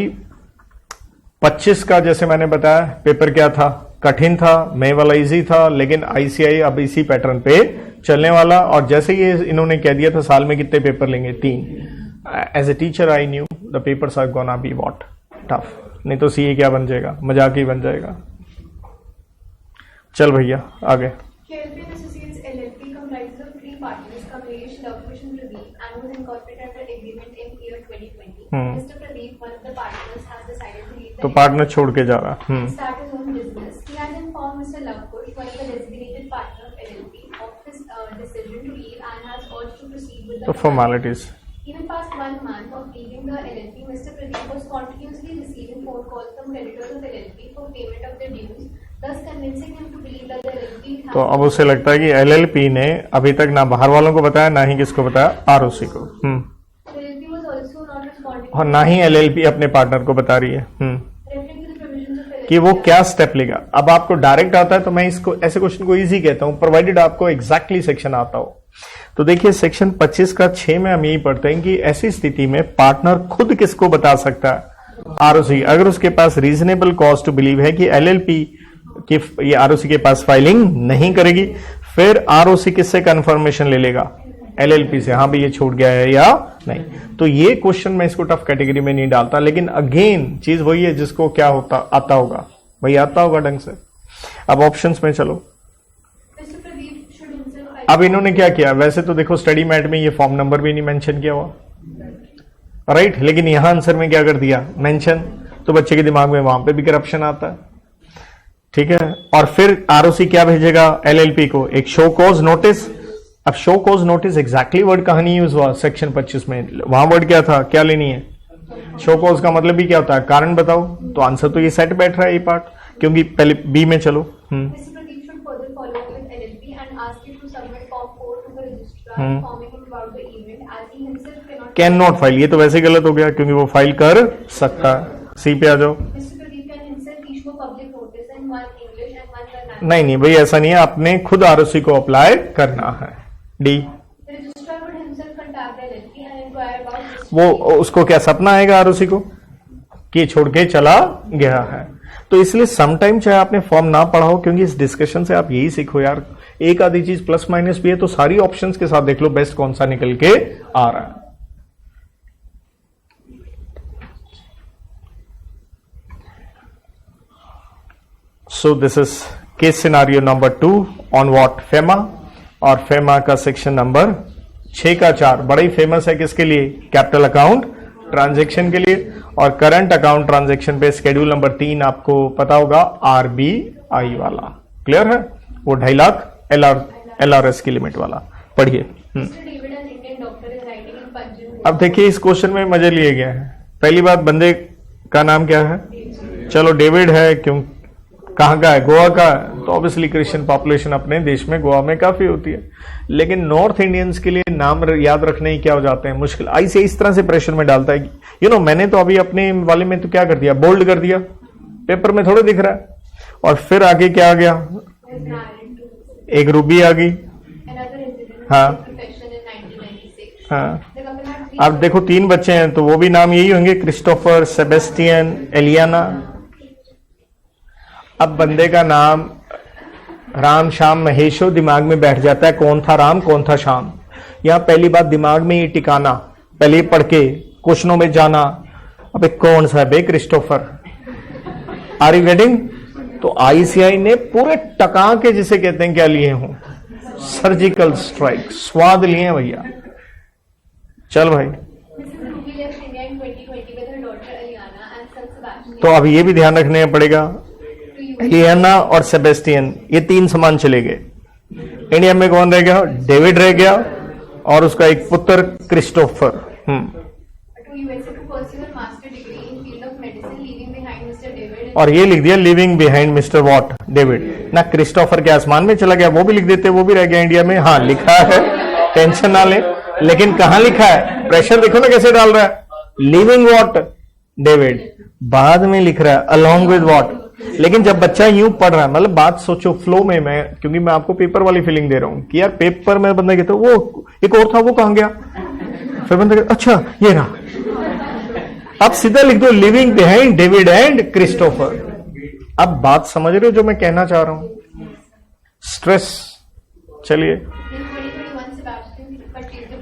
25 का जैसे मैंने बताया पेपर क्या था, कठिन था, मई वाला इजी था, लेकिन आईसीआई अब इसी पैटर्न पे चलने वाला। और जैसे ये इन्होंने कह दिया था साल में कितने पेपर लेंगे, 3। As a teacher I knew the papers are gonna be what tough, नहीं तो सीए क्या बन जाएगा, मजाक ही बन जाएगा। चल भैया आगे। KLP Associates LLP comprises of 3 partners, Kamlesh, Lovekush and Pradeep, and was incorporated under agreement in year 2020. Mr. Pradeep, one of the partners, has decided to leave the तो पार्टनर छोड़ के जा रहा and start his own business. He has informed Mr. Lovekush, one of the designated partner of LLP, of his decision to leave and has urged to proceed with the तो formalities. Even past 1 month of leaving the LLP, Mr. Pradeep was continuously receiving phone calls from creditors of LLP for payment of their dues, thus convincing him to believe that the LLP has... तो अब उसे लगता है कि LLP ने अभी तक ना बाहर वालों को बताया ना ही किसको बताया, आरओसी को। LLP was also not responding और ना ही एलएलपी अपने पार्टनर को बता रही है referring to the provisions of LLP. कि वो क्या स्टेप लेगा। अब आपको डायरेक्ट आता है तो मैं इसको ऐसे क्वेश्चन को इजी कहता हूं, प्रोवाइडेड आपको एग्जैक्टली सेक्शन आता हो। तो देखिए सेक्शन 25 का 6 में हम यही पढ़ते हैं कि ऐसी स्थिति में पार्टनर खुद किसको बता सकता है, आरओसी, अगर उसके पास रीजनेबल कॉज टू बिलीव है कि एलएलपी कि ये आरओसी के पास फाइलिंग नहीं करेगी। फिर आरओसी किससे कंफर्मेशन ले लेगा, एलएलपी से, हाँ भाई ये छूट गया है या नहीं। तो ये क्वेश्चन मैं इसको टफ कैटेगरी में नहीं डालता, लेकिन अगेन चीज वही है जिसको क्या होता आता होगा, वही आता होगा ढंग से। अब ऑप्शंस में चलो। Mr. Pradeep should himself... अब इन्होंने क्या किया, वैसे तो देखो स्टडी मैट में ये फॉर्म नंबर भी नहीं मेंशन किया हुआ, राइट, लेकिन यहां आंसर में क्या कर दिया, मेंशन। तो बच्चे के दिमाग में वहां पे भी करप्शन आता है, ठीक है। और फिर आरओसी क्या भेजेगा एलएलपी को, एक शो कॉज नोटिस। अब show cause notice exactly word कहां नहीं यूज हुआ सेक्शन 25 में, वहां वर्ड क्या था, क्या लेनी है, शो कॉज का मतलब भी क्या होता है, कारण बताओ। तो आंसर तो ये सेट बैठ रहा है ये पार्ट, क्योंकि पहले बी में चलो। Mr. Pradeep should further follow up with LLP and ask it to submit form 4 to the registrar, informing him about the event, as he himself cannot... can not file, ये तो वैसे गलत हो गया क्योंकि वो फाइल कर सकता है। सी पे आ जाओ। Mr. Pradeep can himself issue a public notice in one English and one Kannada. नहीं नहीं भाई ऐसा नहीं है, आपने खुद आरओसी को अप्लाई करना है। D, The registrar would himself contact the LLP and inquire about this. वो उसको क्या सपना आएगा आरओसी को कि छोड़ के चला गया है। तो इसलिए समटाइम चाहे आपने फॉर्म ना पढ़ा हो, क्योंकि इस डिस्कशन से आप यही सीखो यार, एक आधी चीज प्लस माइनस भी है तो सारी ऑप्शंस के साथ देख लो बेस्ट कौन सा निकल के आ रहा है। So this is case scenario number 2 on what, FEMA. और फेमा का सेक्शन नंबर 6 का 4 बड़ा ही फेमस है, किसके लिए, कैपिटल अकाउंट ट्रांजैक्शन के लिए। और करंट अकाउंट ट्रांजैक्शन पे शेड्यूल नंबर 3 आपको पता होगा, आरबीआई वाला, क्लियर है, वो 2.5 लाख एलआरएस की लिमिट वाला। पढ़िए। Mr. David, an Indian doctor, is writing in Panjim. अब देखिए इस क्वेश्चन में मजे लिए गए हैं। पहली बात, बंदे का नाम क्या है, चलो डेविड है, क्यों, कहाँ का है, गोवा का है, तो ऑब्वियसली क्रिश्चियन पॉपुलेशन अपने देश में गोवा में काफी होती है। लेकिन नॉर्थ इंडियंस के लिए नाम याद रखने ही क्या हो जाते हैं मुश्किल, ऐसे इस तरह से प्रेशर में डालता है। यू नो मैंने तो अभी अपने वाले में तो क्या कर दिया, बोल्ड कर दिया, पेपर में थोड़ा दिख रहा है। और फिर आगे क्या आ गया, Was married to एक रूबी आ गई, another engineer हाँ। in profession in 1996. हाँ। The couple had 3 अब देखो 3 बच्चे हैं तो वो भी नाम यही होंगे, क्रिस्टोफर, सेबेस्टियन, एलियाना। अब बंदे का नाम राम श्याम महेशो दिमाग में बैठ जाता है, कौन था राम कौन था श्याम। यहां पहली बात दिमाग में ये टिकाना, पहले पढ़ के क्वेश्चनों में जाना, अबे कौन सा है बे क्रिस्टोफर, आर यू गेटिंग। तो आईसीआई ने पूरे टका के जिसे कहते हैं क्या लिए हों, सर्जिकल स्ट्राइक, स्वाद लिए हैं भैया। चल भाई, Mrs. Ruby left India in 2020 with her daughter Aliana and son Sebastian तो अब ये भी ध्यान रखने पड़ेगा, to US. एलियाना और सेबेस्टियन ये 3 समान चले गए। इंडिया में कौन रह गया, डेविड रह गया और उसका एक पुत्र Christopher. To USA to pursue a master degree in field of medicine, leaving behind Mr. David. और ये लिख दिया living behind mister what, David ना। क्रिस्टोफर के आसमान में चला गया, वो भी लिख देते, वो भी रह गया इंडिया में। हाँ लिखा है, टेंशन ना ले, लेकिन कहां लिखा है, प्रेशर देखो ना कैसे डाल रहा है, लिविंग वॉट, डेविड, बाद में लिख रहा है अलोंग विद व्हाट। लेकिन जब बच्चा यूं पढ़ रहा है, मतलब बात सोचो फ्लो में, मैं क्योंकि मैं आपको पेपर वाली फीलिंग दे रहा हूं कि यार पेपर में बंदा कहता वो एक और था वो कहां गया, फिर बंदा कहता अच्छा ये रहा। आप सीधा लिख दो living behind David and Christopher. अब बात समझ रहे हो जो मैं कहना चाह रहा हूं? स्ट्रेस। चलिए,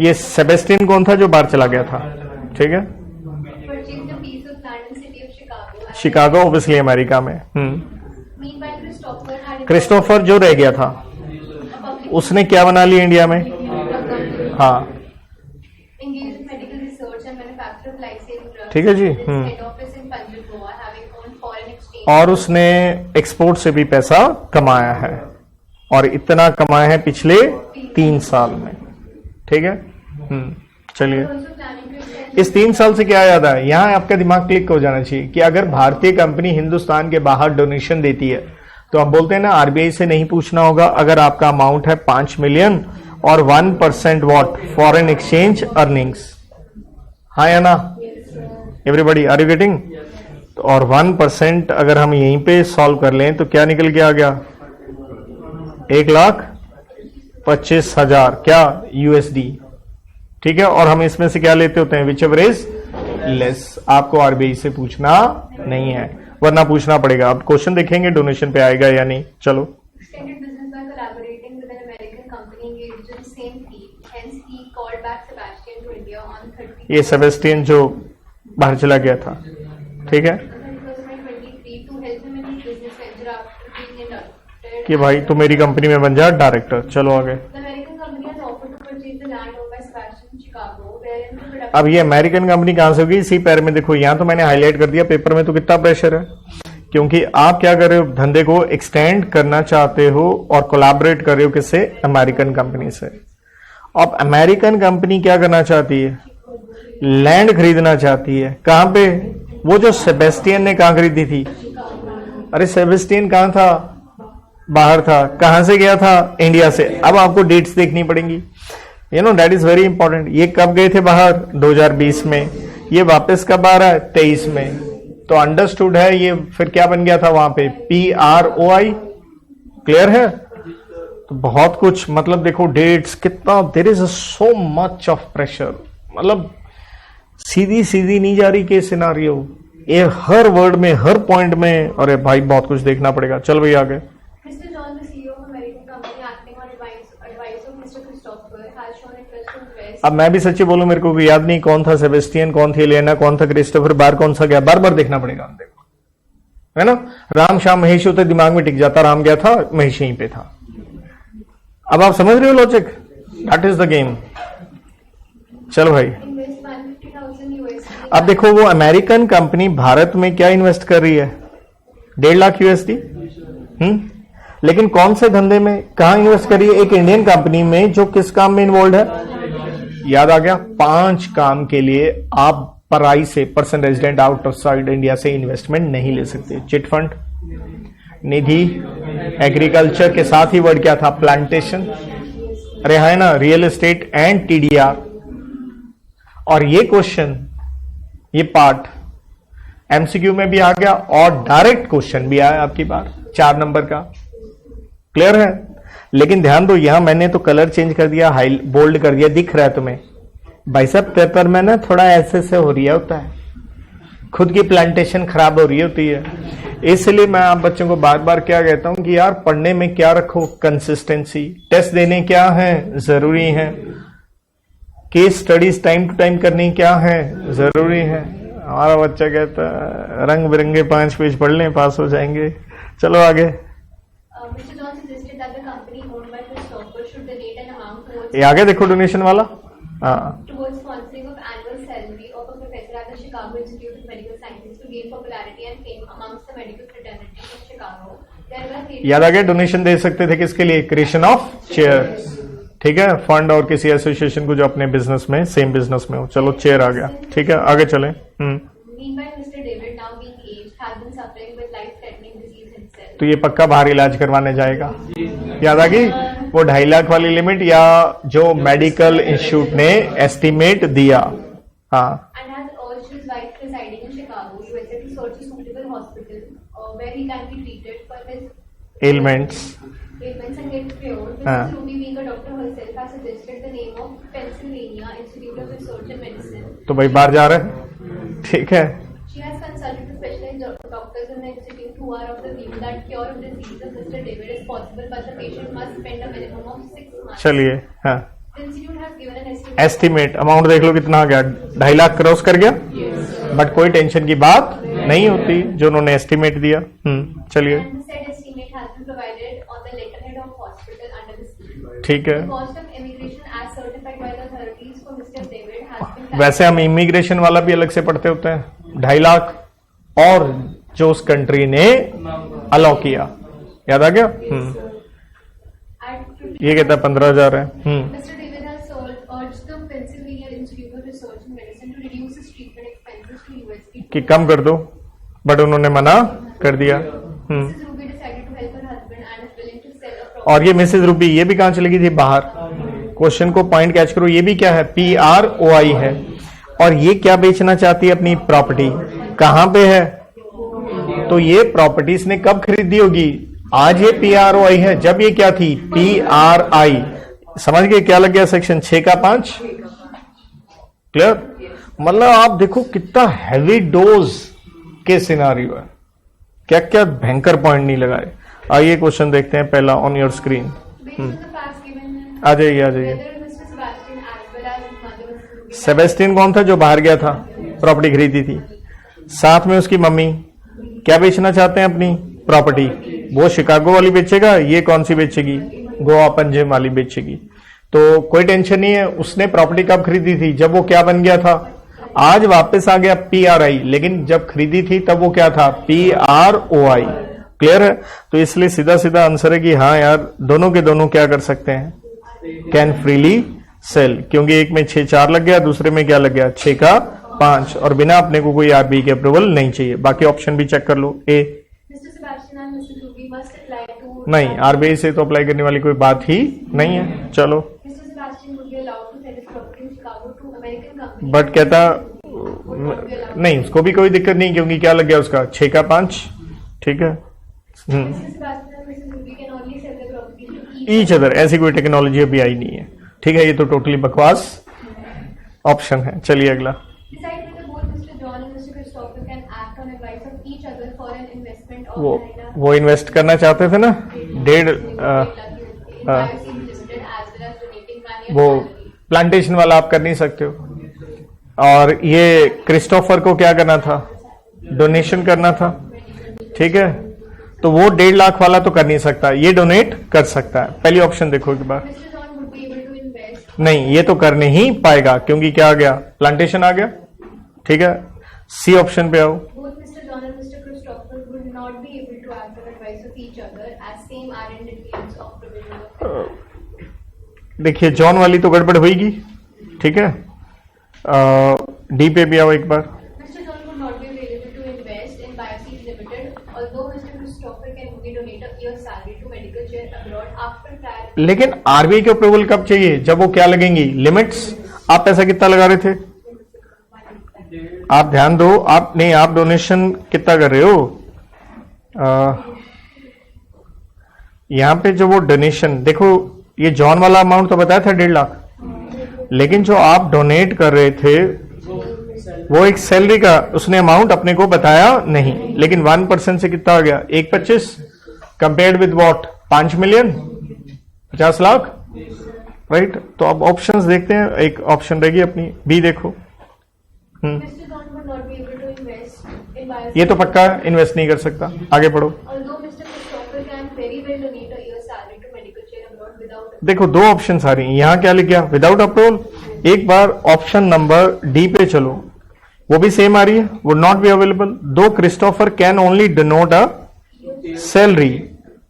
ये सेबेस्टियन कौन था जो बाहर चला गया था? ठीक है, शिकागो, ऑब्वियसली अमेरिका में। क्रिस्टोफर जो रह गया था उसने क्या बना लिया इंडिया में? हाँ ठीक है जी। और उसने एक्सपोर्ट से भी पैसा कमाया है, और इतना कमाया है पिछले 3 साल में। ठीक है, चलिए, इस 3 साल से क्या याद है? यहां आपका दिमाग क्लिक हो जाना चाहिए कि अगर भारतीय कंपनी हिंदुस्तान के बाहर डोनेशन देती है तो हम बोलते हैं ना आरबीआई से नहीं पूछना होगा अगर आपका अमाउंट है 5 मिलियन और 1% व्हाट फॉरेन एक्सचेंज अर्निंग्स। हाँ या ना? Everybody are you getting? और 1% अगर हम यहीं पे सॉल्व कर लें तो क्या निकल के आ गया? 1,25,000 क्या यूएसडी। ठीक है, और हम इसमें से क्या लेते होते हैं? Which ever is less. आपको आरबीआई से पूछना नहीं है, वरना पूछना पड़ेगा। अब क्वेश्चन देखेंगे डोनेशन पे आएगा या नहीं। चलो, ये सेबेस्टियन जो बाहर चला गया था। ठीक है, कि भाई तू मेरी कंपनी में बन जा डायरेक्टर। चलो आगे। अब ये अमेरिकन कंपनी कहां से होगी? इसी पैर में देखो, यहां तो मैंने हाईलाइट कर दिया, पेपर में तो कितना प्रेशर है, क्योंकि आप क्या कर रहे हो? धंधे को एक्सटेंड करना चाहते हो और कोलैबोरेट कर रहे हो किससे? अमेरिकन कंपनी से। अब अमेरिकन कंपनी क्या करना चाहती है? लैंड खरीदना चाहती है। कहां पे? वो जो सेबेस्टियन ने कहां खरीदी थी? अरे सेबेस्टियन कहां था? बाहर था। कहां से गया था? इंडिया से। अब आपको डेट्स देखनी पड़ेंगी, you know that is very important. ये कब गए थे बाहर? 2020 में। ये वापस कब आ रहा है? 23 में। तो अंडरस्टूड है ये फिर क्या बन गया था वहां पे? PROI। क्लियर है? तो बहुत कुछ, मतलब देखो डेट्स कितना, there is so much of pressure. मतलब सीधी सीधी नहीं जा रही के सिनारियो, ये हर वर्ड में, हर पॉइंट में। अरे भाई बहुत कुछ देखना पड़ेगा। चल भाई आगे। अब मैं भी सच्ची बोलूं, मेरे को याद नहीं कौन था सेबेस्टियन, कौन थी एलेना, कौन था क्रिस्टोफर, बार कौन सा गया, बार बार देखना पड़ेगा। देखो, है ना? राम श्याम महेश होते दिमाग में टिक जाता, राम गया था, महेश यहीं पे था। अब आप समझ रहे हो logic? That is the game. चलो भाई, अब देखो वो अमेरिकन कंपनी भारत में क्या इन्वेस्ट कर रही है? 1.5 लाख यूएसडी। लेकिन कौन से धंधे में, कहां इन्वेस्ट कर रही है? एक इंडियन कंपनी में जो किस काम में इन्वॉल्व है? याद आ गया? 5 काम के लिए आप पराई से, person resident out of side India से इन्वेस्टमेंट नहीं ले सकते। चिट फंड, निधि, एग्रीकल्चर के साथ ही वर्ड क्या था? प्लांटेशन। अरे है ना? Real estate and TDR। और ये क्वेश्चन, ये पार्ट MCQ में भी आ गया और डायरेक्ट क्वेश्चन भी आया आपकी बार 4 नंबर का। क्लियर है? लेकिन ध्यान दो, यहां मैंने तो कलर चेंज कर दिया, हाई बोल्ड कर दिया। दिख रहा है तुम्हें भाई साहब? पेपर में ना थोड़ा ऐसे से हो रही होता है, खुद की प्लांटेशन खराब हो रही होती है। इसलिए मैं आप बच्चों को बार बार क्या कहता हूं कि यार पढ़ने में क्या रखो? कंसिस्टेंसी। टेस्ट देने क्या है? जरूरी है। Case studies time to time करनी क्या है? जरूरी है। हमारा बच्चा कहता है रंग बिरंगे 5 पेज पढ़ लें, पास हो जाएंगे। चलो आगे। ये आगे देखो डोनेशन वाला। हाँ, याद आ गया? डोनेशन दे सकते थे किसके लिए? Creation of chair. ठीक है, फंड और किसी एसोसिएशन को जो अपने बिजनेस में, सेम बिजनेस में हो। चलो चेयर आ गया। ठीक है, आगे चले। तो ये पक्का बाहर इलाज करवाने जाएगा। याद आ गई? वो 2.5 लाख वाली लिमिट, या जो मेडिकल इंस्टीट्यूट ने एस्टिमेट दिया। हाँ, residing in Chicago, USA, to search a suitable hospital where he can be treated for his ailments. and get cured. हाँ. Mrs. Ruby, being a doctor herself, has suggested the name of Pennsylvania Institute of Research and Medicine. तो भाई बाहर जा रहा है, ठीक है. She has consulted the specialized doctors in the institute who are of the view that cure of disease of Mr. David is possible, but the patient must spend a minimum of 6 months. चलिए, हाँ. The institute has given an estimate amount देख लो कितना आ गया, 2.5 lakh cross कर गया. But कोई tension की बात नहीं होती जो उन्होंने एस्टिमेट दिया. चलिए, And the said estimate has been provided on the letterhead of hospital under the scheme. ठीक है. The cost of immigration as certified by the authorities for Mr. David has been वैसे हम इमिग्रेशन वाला भी अलग से पढ़ते होते हैं. 2.5 लाख और जो उस कंट्री ने अलाउ किया, याद आ गया. ये कहता है 15,000 है. Mr. David has urged the Pennsylvania Institute of Research and Medicine to reduce his treatment expenses to USD. कि कम कर दो, बट उन्होंने मना कर दिया. Mrs. Ruby decided to help her husband and is willing to sell a property. और ये Mrs Ruby ये भी कहां चली गई थी? बाहर. क्वेश्चन को पॉइंट कैच करो, ये भी क्या है? PROI है. और ये क्या बेचना चाहती है? अपनी प्रॉपर्टी. कहां पे है? तो ये प्रॉपर्टी इसने कब खरीदी होगी? आज ये PROI है, जब ये क्या थी? PRI. समझ गए क्या लग गया? सेक्शन 6 का 5. क्लियर? मतलब आप देखो कितना हैवी डोज के सिनारियो है, क्या क्या भयंकर पॉइंट नहीं लगाए. आइए क्वेश्चन देखते हैं पहला on your screen. Based on the facts given, आ जाइए, आ जाइए. whether Mr. Sebastian as well as his mother Mrs. Ruby Sebastian कौन था? जो बाहर गया था, प्रॉपर्टी खरीदी थी. साथ में उसकी मम्मी क्या बेचना चाहते हैं? अपनी प्रॉपर्टी. वो शिकागो वाली बेचेगा, ये कौन सी बेचेगी? गोवा पंजिम वाली बेचेगी. तो कोई टेंशन नहीं है. उसने प्रॉपर्टी कब खरीदी थी? जब वो क्या बन गया था? आज वापस आ गया PRI, लेकिन जब खरीदी थी तब वो क्या था? PROI. क्लियर है? तो इसलिए सीधा सीधा आंसर है कि हाँ यार, दोनों के दोनों क्या कर सकते हैं? Can freely sell. क्योंकि एक में 6-4 लग गया, दूसरे में क्या लग गया? 6 का 5. और बिना अपने को कोई RBI की अप्रूवल नहीं चाहिए. बाकी ऑप्शन भी चेक कर लो. ए Mr. Sebastian and Mrs. Ruby must apply to नहीं, RBI से तो अप्लाई करने वाली कोई बात ही नहीं है. चलो, Mr. Sebastian would be allowed to sell his property in Chicago to American company. But कहता नहीं, उसको भी कोई दिक्कत नहीं, क्योंकि क्या लग गया उसका? 6 का 5. ठीक है. Mr. Sebastian and Mrs. Ruby can only sell their property to each other. ऐसी कोई टेक्नोलॉजी अभी आई नहीं है. ठीक है, ये तो टोटली बकवास ऑप्शन है. चलिए अगला. Decide whether both Mr. John and Mr. Christopher can act on advice of each other for an investment of वो इन्वेस्ट करना चाहते थे ना, 1.5 वो प्लांटेशन वाला आप कर नहीं सकते हो. और ये क्रिस्टोफर को क्या करना था? डोनेशन करना था. ठीक है, तो वो 1.5 लाख वाला तो कर नहीं सकता, ये डोनेट कर सकता है. पहली ऑप्शन देखो एक बार. Mr. John would be able to invest. नहीं, ये तो कर नहीं पाएगा, क्योंकि क्या आ गया? प्लांटेशन आ गया. ठीक है, सी ऑप्शन पे आओ. Both Mr. John and Mr. Christopher would not be able to act on advice of each other as same are in defiance of provision of. देखिए, जॉन वाली तो गड़बड़ होगी. ठीक है, डी पे भी आओ एक बार. Mr. John would not be available to invest in Bioseed Limited, although Mr. Christopher can only donate a year's salary to medical chair abroad after prior. लेकिन RBI की अप्रूवल कब चाहिए? जब वो क्या लगेंगी? लिमिट्स. आप पैसा कितना लगा रहे थे? आप ध्यान दो. आप नहीं, आप डोनेशन कितना कर रहे हो? यहां पे जो वो डोनेशन देखो, ये जॉन वाला अमाउंट तो बताया था 1.5 लाख, लेकिन जो आप डोनेट कर रहे थे वो एक सैलरी का उसने अमाउंट अपने को बताया नहीं. लेकिन 1% से कितना आ गया? 1.25 compared with what? 5 million, 50 lakh. Right. तो अब ऑप्शंस देखते हैं. एक ऑप्शन रहेगी अपनी बी. देखो, Mr. John would not be able to invest in Bioseed. ये तो पक्का इन्वेस्ट नहीं कर सकता. आगे पढ़ो. Although Mr. Christopher can very well donate a year's salary to medical chair abroad without. देखो, 2 ऑप्शन आ रही हैं. यहां क्या लिख गया? Without approval. एक बार ऑप्शन नंबर डी पे चलो, वो भी सेम आ रही है. Would not be available. दो Christopher can only denote a salary,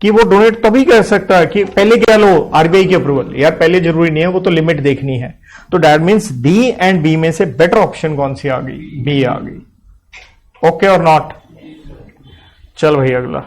कि वो डोनेट तभी कर सकता है कि पहले क्या लो? RBI की अप्रूवल. यार पहले जरूरी नहीं है, वो तो लिमिट देखनी है. तो that means D and B में से बेटर ऑप्शन कौन सी आ गई? बी आ गई. ओके और नॉट? चल भाई अगला.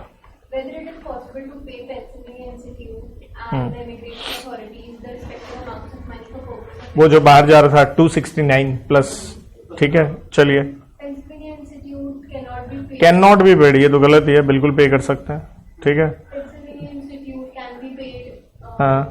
Whether it is possible to pay Pennsylvania Institute and the immigration authorities the respective amounts of money for purposes. वो जो बाहर जा रहा था 269 प्लस. ठीक है, चलिए. Pennsylvania Institute institute cannot be paid. Can not be paid, ये तो गलत ही है, बिल्कुल पे कर सकते हैं, ठीक है। Principally, institute can be paid हाँ,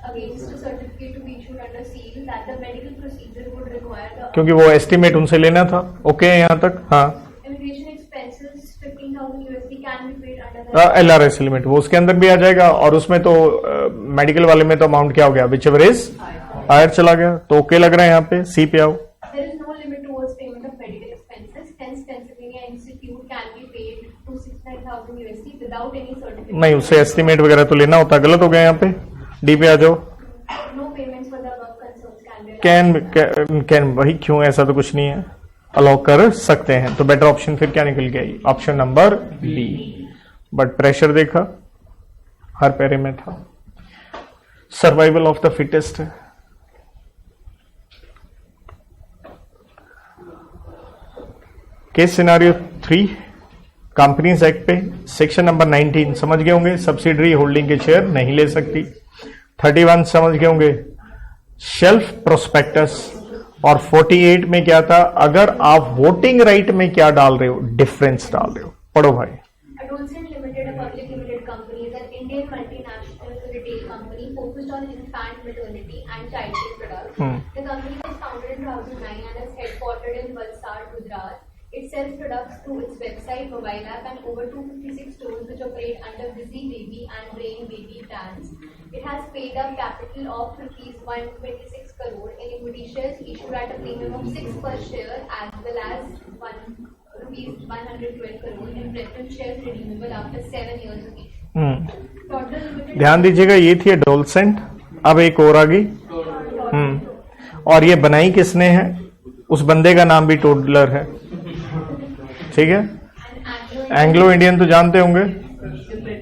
against a certificate to be issued under seal that the medical procedure would require the क्योंकि वो एस्टिमेट उनसे लेना था। ओके है यहाँ तक। हाँ, immigration expenses $15,000 USD can be paid under the LRS limit वो उसके अंदर भी आ जाएगा, और उसमें तो मेडिकल वाले में तो अमाउंट क्या हो गया, विच एवर इज हायर चला गया, तो ओके लग रहा है यहाँ पे, सी पे आओ। There is no limit towards payment of medical expenses. Hence, Pennsylvania Institute can be paid to $69,000 USD without any certificate. नहीं, उससे एस्टिमेट वगैरह तो लेना होता, गलत हो गया यहाँ पे, डी पे आ जाओ। No payments for the above concerns can be. Can भाई क्यों, ऐसा तो कुछ नहीं है, अलाउ कर सकते हैं। तो बेटर ऑप्शन फिर क्या निकल गया, option number B. But pressure देखा हर पैरे में था, सर्वाइवल ऑफ द फिटेस्ट है। केस सिनारियो 3 कंपनीज एक्ट पे सेक्शन नंबर 19 समझ गए होंगे, सब्सिडरी होल्डिंग के शेयर नहीं ले सकती। 31 समझ गए होंगे, शेल्फ प्रोस्पेक्टस। और 48 में क्या था, अगर आप वोटिंग राइट में क्या डाल रहे हो, डिफरेंस डाल रहे हो। पढ़ो भाई। Adolescent Limited, a public limited company, is an Indian multinational retail company focused on infant maternity and childcare products. The company was founded in 2009 and is headquartered in Valsad, Gujarat. It sells products through its website, mobile app, and over 256 stores which operate under Busy Baby and Rain Baby brands. It has paid up capital of ₹126 crore in equity shares issued at a premium of 6 per share, as well as ₹112 crore in preference shares redeemable after 7 years of issue. Total limited. ध्यान दीजिएगा, ये थी adolescent, अब एक और आ गई। और ये बनाई किसने है, उस बंदे का नाम भी टोडलर है, ठीक है। एंग्लो इंडियन तो जानते होंगे,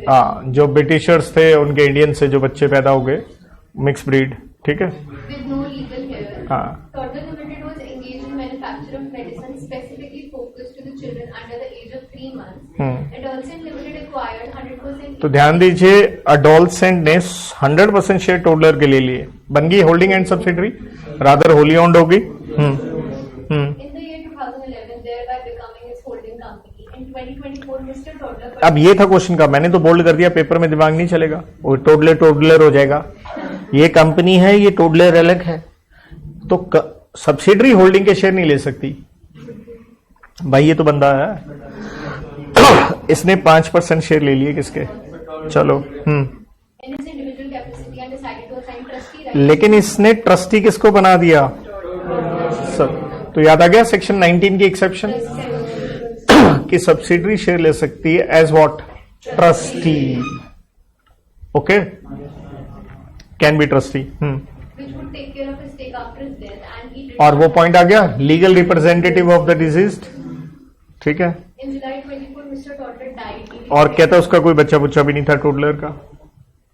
हाँ, जो ब्रिटिशर्स थे उनके इंडियन से जो बच्चे पैदा हो गए, मिक्स ब्रीड, ठीक है। With no legal heir. हाँ, Total Limited was engaged in manufacture of medicine specifically focused to the children under the age of 3 months. Adolescent Limited acquired 100%. तो ध्यान दीजिए, अडोलसेंट ने 100% शेयर टोडलर के लिए लिए, बन गई holding and subsidiary, rather wholly owned होगी। In the year 2011, thereby becoming its holding company. In 2024, Mr. Toddler. अब ये था क्वेश्चन का, मैंने तो बोल्ड कर दिया, पेपर में दिमाग नहीं चलेगा, वो टोडलर हो जाएगा। ये कंपनी है, ये टोडलर अलग है, तो सब्सिडरी होल्डिंग के शेयर नहीं ले सकती भाई, ये तो बंदा है। इसने 5% शेयर ले लिए किसके, चलो। In its individual capacity and decided to assign trustee rights. लेकिन इसने ट्रस्टी किसको बना दिया, सब। तो याद आ गया सेक्शन 19 की एक्सेप्शन, कि सब्सिडरी शेयर ले सकती है as what, trustee. Okay, can be trustee. Which would take care of his stake after his death and he. और वो पॉइंट आ गया, legal representative of the diseased, ठीक है। In July 24, Mr. Toddler died. और कहता उसका कोई बच्चा बुच्चा भी नहीं था टोडलर का,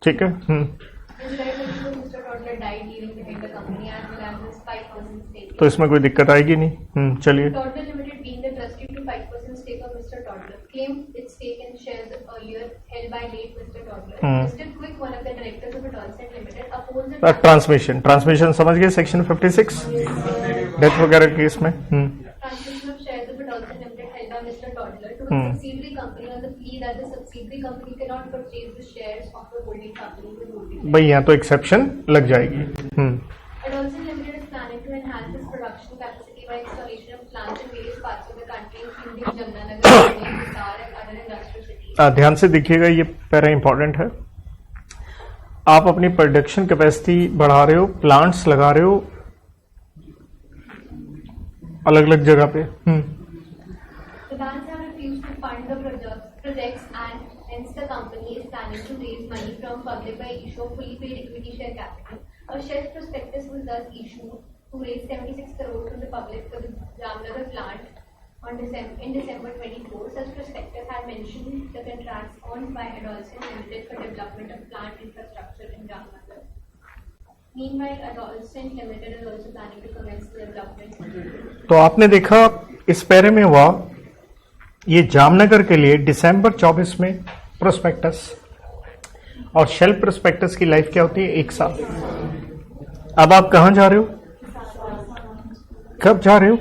ठीक है। In July 24, Mr. Toddler died leaving behind the company as well as his 5% stake. तो इसमें कोई दिक्कत आएगी नहीं। चलिए, Toddler Limited, being the trustee to 5% stake of Mr. Toddler, claimed its stake in shares earlier held by late Mr. Toddler. Mr. Quick, one of the directors of Adolescent Limited, opposed the transmission समझ गए, section 56 death वगैरह case में। transmission of shares of Adolescent Limited held by Mr. Toddler to a subsidiary company on the plea that the subsidiary company cannot purchase the shares of the holding company with voting. भाई यहाँ तो exception लग जाएगी। Adolescent Limited is planning to enhance its production capacity by installation of plants in various parts of the country, including Jamnagar, Pune, Hisar, and other industrial cities. ध्यान से देखिएगा, ये para important है। आप अपनी प्रोडक्शन कैपेसिटी बढ़ा रहे हो, प्लांट्स लगा रहे हो अलग अलग जगह पे। The banks have refused to fund the projects and hence the company is planning to raise money from public by issue of fully paid equity share capital. A shelf prospectus was thus issued to raise 76 crore from the public for the Jamnagar plant in December 24. Such prospectus had mentioned the contracts owned by Adolescent Limited for development of plant infrastructure in Jamnagar. Meanwhile, Adolescent Limited is also planning to commence the development. तो आपने देखा इस पैरे में हुआ, ये जामनगर के लिए दिसंबर 24 में प्रोस्पेक्टस, और शेल्फ प्रोस्पेक्टस की लाइफ क्या होती है, 1 साल। अब आप कहां जा रहे हो, कब जा रहे हो,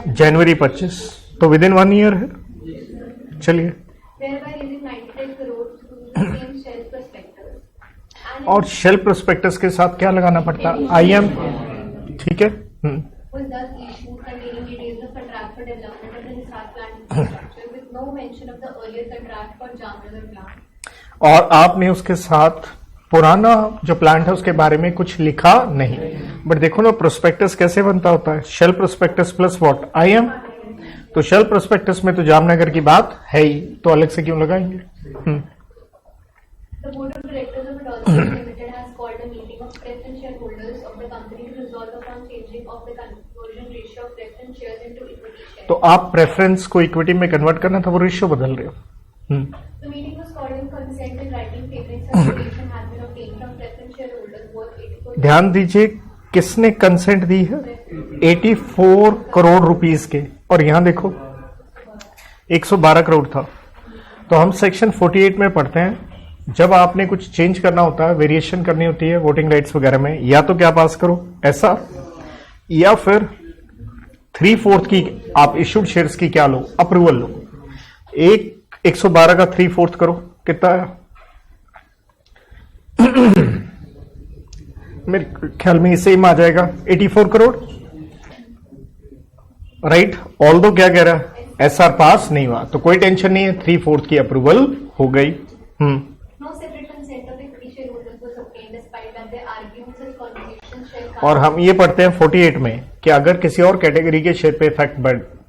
जनवरी 25, तो विद इन 1 ईयर है। चलिए, thereby raising 95 crore through the same shell prospectus. And और शेल प्रोस्पेक्टस के साथ क्या लगाना पड़ता है? IM, ठीक है। was thus issued containing details of contract for development of the Hisar plant infrastructure with no mention of the earlier contract for Jamnagar plant. और आपने उसके साथ पुराना जो प्लांट है उसके बारे में कुछ लिखा नहीं। बट देखो ना, प्रोस्पेक्टस कैसे बनता होता है? Shell prospectus plus what? IM। तो शेल प्रोस्पेक्टस में तो जामनगर की बात है ही, तो अलग से क्यों लगाएंगे? The board of directors of Adolphin Limited has called a meeting of preference shareholders of the company to resolve upon changing of the conversion ratio of preference shares into equity shares. तो आप preference को equity में convert करना था, वो ratio बदल रहे हो। The meeting was called in consent in writing favoring such relation has been obtained from preference shareholders worth 84. ध्यान दीजिए, किसने कंसेंट दी है? 84 करोड़ रुपीस के, और यहां देखो 112 करोड़ था। तो हम सेक्शन 48 में पढ़ते हैं, जब आपने कुछ चेंज करना होता है, वेरिएशन करनी होती है वोटिंग राइट्स वगैरह में, या तो क्या पास करो ऐसा, या फिर 3/4 की आप इश्यूड शेयर्स की क्या लो, अप्रूवल लो। 112 का 3/4 करो, कितना है? मेरे ख्याल में इसे ही आ जाएगा 84 करोड़, राइट। ऑल दो क्या कह रहा है? SR पास नहीं हुआ, तो कोई टेंशन नहीं है, 3/4 की अप्रूवल हो गई। No separate consent of equity shareholders was obtained despite that they argued such conversations shall और हम ये पढ़ते हैं 48 में कि अगर किसी और कैटेगरी के शेयर पे इफेक्ट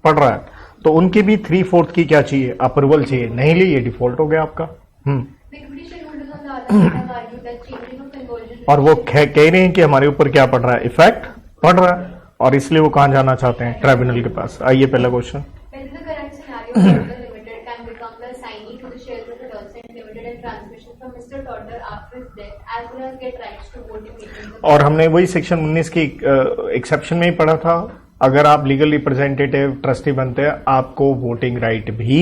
पड़ रहा है तो उनकी भी 3/4 की क्या चाहिए? अप्रूवल चाहिए। नहीं ली, ये डिफॉल्ट हो गया आपका। The equity shareholders on the other hand have argued that changing of conversion और वो कह रहे हैं कि हमारे ऊपर क्या पड़ रहा है? इफेक्ट पड़ रहा है, और इसलिए वो कहां जाना चाहते हैं? ट्राइब्यूनल के पास। आइए पहला question. whether the current scenario of Toddler Limited can become the assignee to the shares of the Adolphin Limited and transmission from Mr. Toddler after his death as well as get rights to vote in meetings of और हमने वही section 19 की exception में ही पढ़ा था, अगर आप legal representative trustee बनते हैं आपको वोटिंग राइट भी,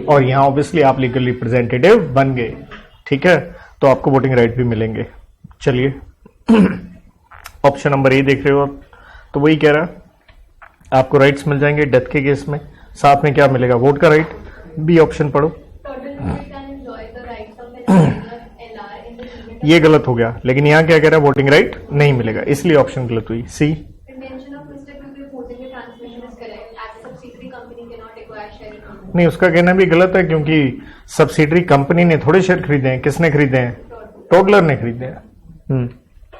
और यहां ऑब्वियसली आप लीगल रिप्रेजेंटेटिव बन गए, ठीक है, तो आपको वोटिंग राइट भी मिलेंगे। चलिए, ऑप्शन नंबर ए देख रहे हो आप, तो वही कह रहा है आपको राइट्स मिल जाएंगे डेथ के केस में, साथ में क्या मिलेगा? वोट का राइट। बी ऑप्शन पढ़ो। Toddler Limited can enjoy the rights of an LR in the event ये गलत हो गया, लेकिन यहां क्या कह रहा है? वोटिंग राइट नहीं मिलेगा, इसलिए ऑप्शन गलत हुई। सी। intention of Mr. Quick reporting the transmission is correct as a subsidiary company cannot acquire share in company. नहीं, उसका कहना भी गलत है, क्योंकि सब्सिडरी कंपनी ने थोड़े शेयर खरीदे हैं। किसने खरीदे हैं? टोडलर ने खरीदे हैं।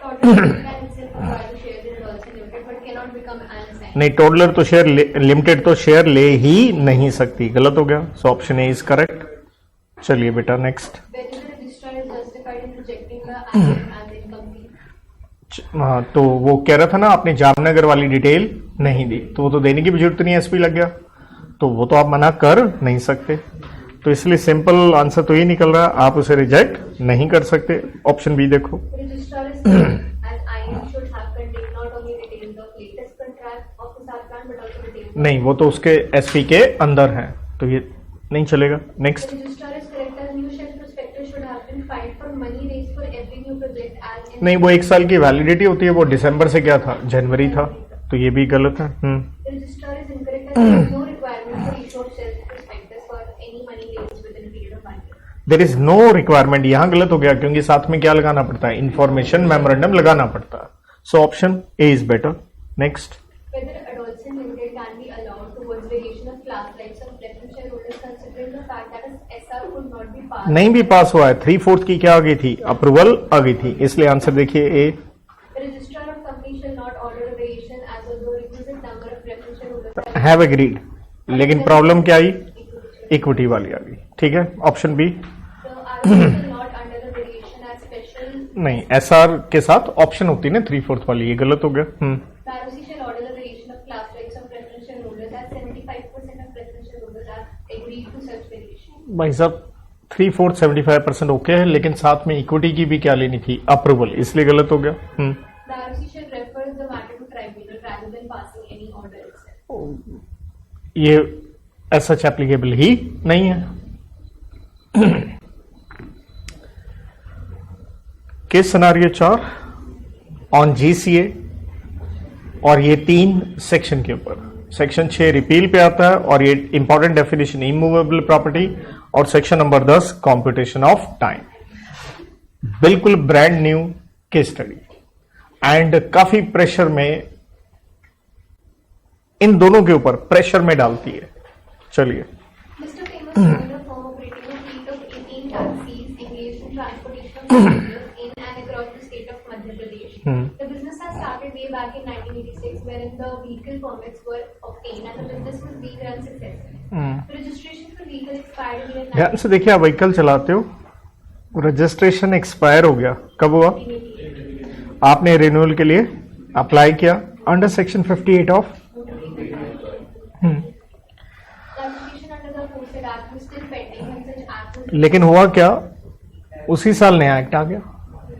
Toddler Limited can itself acquire the shares in Adolphin Limited but cannot become an assignee. नहीं, टोडलर तो शेयर लिमिटेड तो शेयर ले ही नहीं सकती, गलत हो गया। So option A is correct. चलिए बेटा, next. Whether the registrar is justified in rejecting the item as incomplete. हाँ, तो वो कह रहा था ना, आपने जामनगर वाली डिटेल नहीं दी, तो वो तो देने की भी जरूरत नहीं है, एसपी लग गया, तो वो तो आप मना कर नहीं सकते। तो इसलिए सिंपल आंसर तो ये निकल रहा है, आप उसे रिजेक्ट नहीं कर सकते। ऑप्शन बी देखो। Registrar is correct as IM should have contained not only details of latest contract of the SAR plan but also details. नहीं, वो तो उसके एसपी के अंदर है, तो ये नहीं चलेगा। Next. The registrar is correct as new shell prospectus should have been filed for money raised for every new project as in. नहीं, वो 1 साल की वैलिडिटी होती है, वो दिसंबर से क्या था? जनवरी था, तो ये भी गलत है। The registrar is incorrect as there is no requirement for issue of shell prospectus for any money raised within a period of 1 year. There is no requirement, यहां गलत हो गया, क्योंकि साथ में क्या लगाना पड़ता है? इंफॉर्मेशन मेमोरेंडम लगाना पड़ता है। So option A is better. Next. Whether Adolphin Limited can be allowed towards variation of class rights of preference shareholders considering the fact that a SR could not be passed. नहीं भी पास हुआ है, 3/4 की क्या आ गई थी? अप्रूवल आ गई थी, इसलिए आंसर देखिए ए। The registrar of company shall not order a variation as although requisite number of preference shareholders have agreed, लेकिन प्रॉब्लम क्या आई? इक्विटी वाली आ गई, ठीक है। Option B. The ROC shall not under the variation as special. नहीं, SR के साथ ऑप्शन होती है ना 3/4 वाली, ये गलत हो गया। The ROC shall order the variation of class rights of preference shareholders as 75% of preference shareholders have agreed to such variation. भाई साहब, 3/4 75% ओके है, लेकिन साथ में इक्विटी की भी क्या लेनी थी? अप्रूवल, इसलिए गलत हो गया। The ROC shall refer the matter to tribunal rather than passing any order itself. ये ऐसा एप्लीकेबल ही नहीं है। केस सिनारियो 4 ऑन जीसीए, और ये 3 सेक्शन के ऊपर। सेक्शन 6 रिपील पे आता है और ये इंपॉर्टेंट डेफिनेशन इमूवेबल प्रॉपर्टी, और section number 10 computation of time. बिल्कुल brand new case study and काफी प्रेशर में, इन दोनों के ऊपर प्रेशर में डालती है। चलिए, Mr. Famous owned a firm operating a fleet of 18 taxis engaged in transportation of passengers in and across the state of Madhya Pradesh. The business has started way back in 1986, wherein the vehicle permits were obtained and the business was being run successfully. The registration for vehicle expired in the ध्यान से देखिए, आप vehicle चलाते हो, registration expire हो गया, कब हुआ? 1988. आपने रिन्यूअल के लिए अप्लाई किया under section 58 of The application under the aforesaid act was still pending and such act was लेकिन हुआ क्या, उसी साल नया एक्ट आ गया,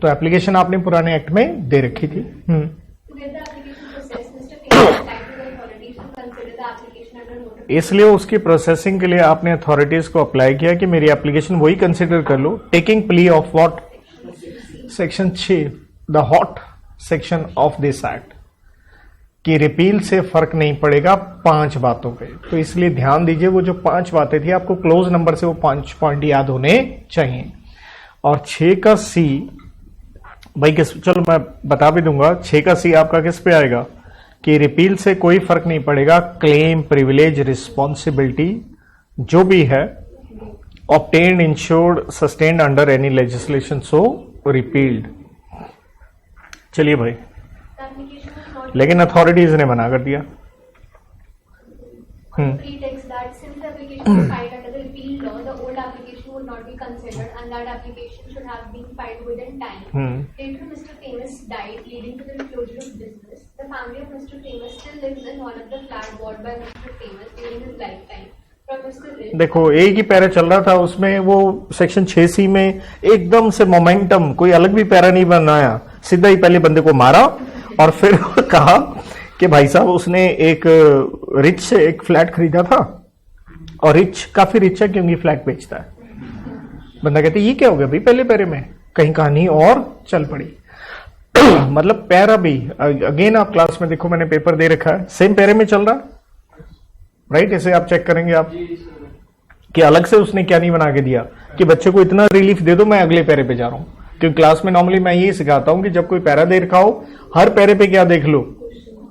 तो एप्लीकेशन आपने पुराने एक्ट में दे रखी थी। to get the application processed. Mr. Famous applied to the authorities to consider the application under notification. इसलिए उसकी प्रोसेसिंग के लिए आपने अथॉरिटीज को अप्लाई किया कि मेरी एप्लीकेशन वही कंसिडर कर लो, taking plea of what, section 6, the hot section of this act, कि रिपील से फर्क नहीं पड़ेगा 5 बातों पे। तो इसलिए ध्यान दीजिए, वो जो 5 बातें थी, आपको क्लोज नंबर से वो 5 पॉइंट याद होने चाहिए। और 6 का सी भाई किस, चलो मैं बता भी दूंगा, 6 का सी आपका किस पे आएगा कि रिपील से कोई फर्क नहीं पड़ेगा, क्लेम, प्रिविलेज, रिस्पॉन्सिबिलिटी जो भी है, obtained, insured, sustained under any legislation so repealed. चलिए भाई, The application was not लेकिन अथॉरिटीज ने मना कर दिया। on the pretext that since the application was filed under the repeal law, the old application would not be considered and that application should have been filed within time. Later, Mr. Famous died, leading to the closure of business. The family of Mr. Famous still lives in one of the flats bought by Mr. Famous during his lifetime from Mr. Rich. देखो, एक ही para चल रहा था, उसमें वो section 6C में एकदम से मोमेंटम, कोई अलग भी पैरा नहीं बनाया, सीधा ही पहले बंदे को मारा और फिर कहा कि भाई साहब उसने एक रिच से एक फ्लैट खरीदा था, और रिच काफी रिच है क्योंकि फ्लैट बेचता है। बंदा कहते ये क्या हो गया भाई, पहले पैरे में कहीं कहानी और चल पड़ी। मतलब पैरा भी, अगेन आप क्लास में देखो, मैंने पेपर दे रखा है, सेम पैरे में चल रहा है, राइट? ऐसे आप चेक करेंगे आप कि अलग से उसने क्या नहीं बना के दिया कि बच्चे को इतना रिलीफ दे दो, मैं अगले पैरे पे जा रहा हूं। क्योंकि क्लास में नॉर्मली मैं यही सिखाता हूं कि जब कोई पैरा दे रखा हो, हर पैरे पे क्या देख लो,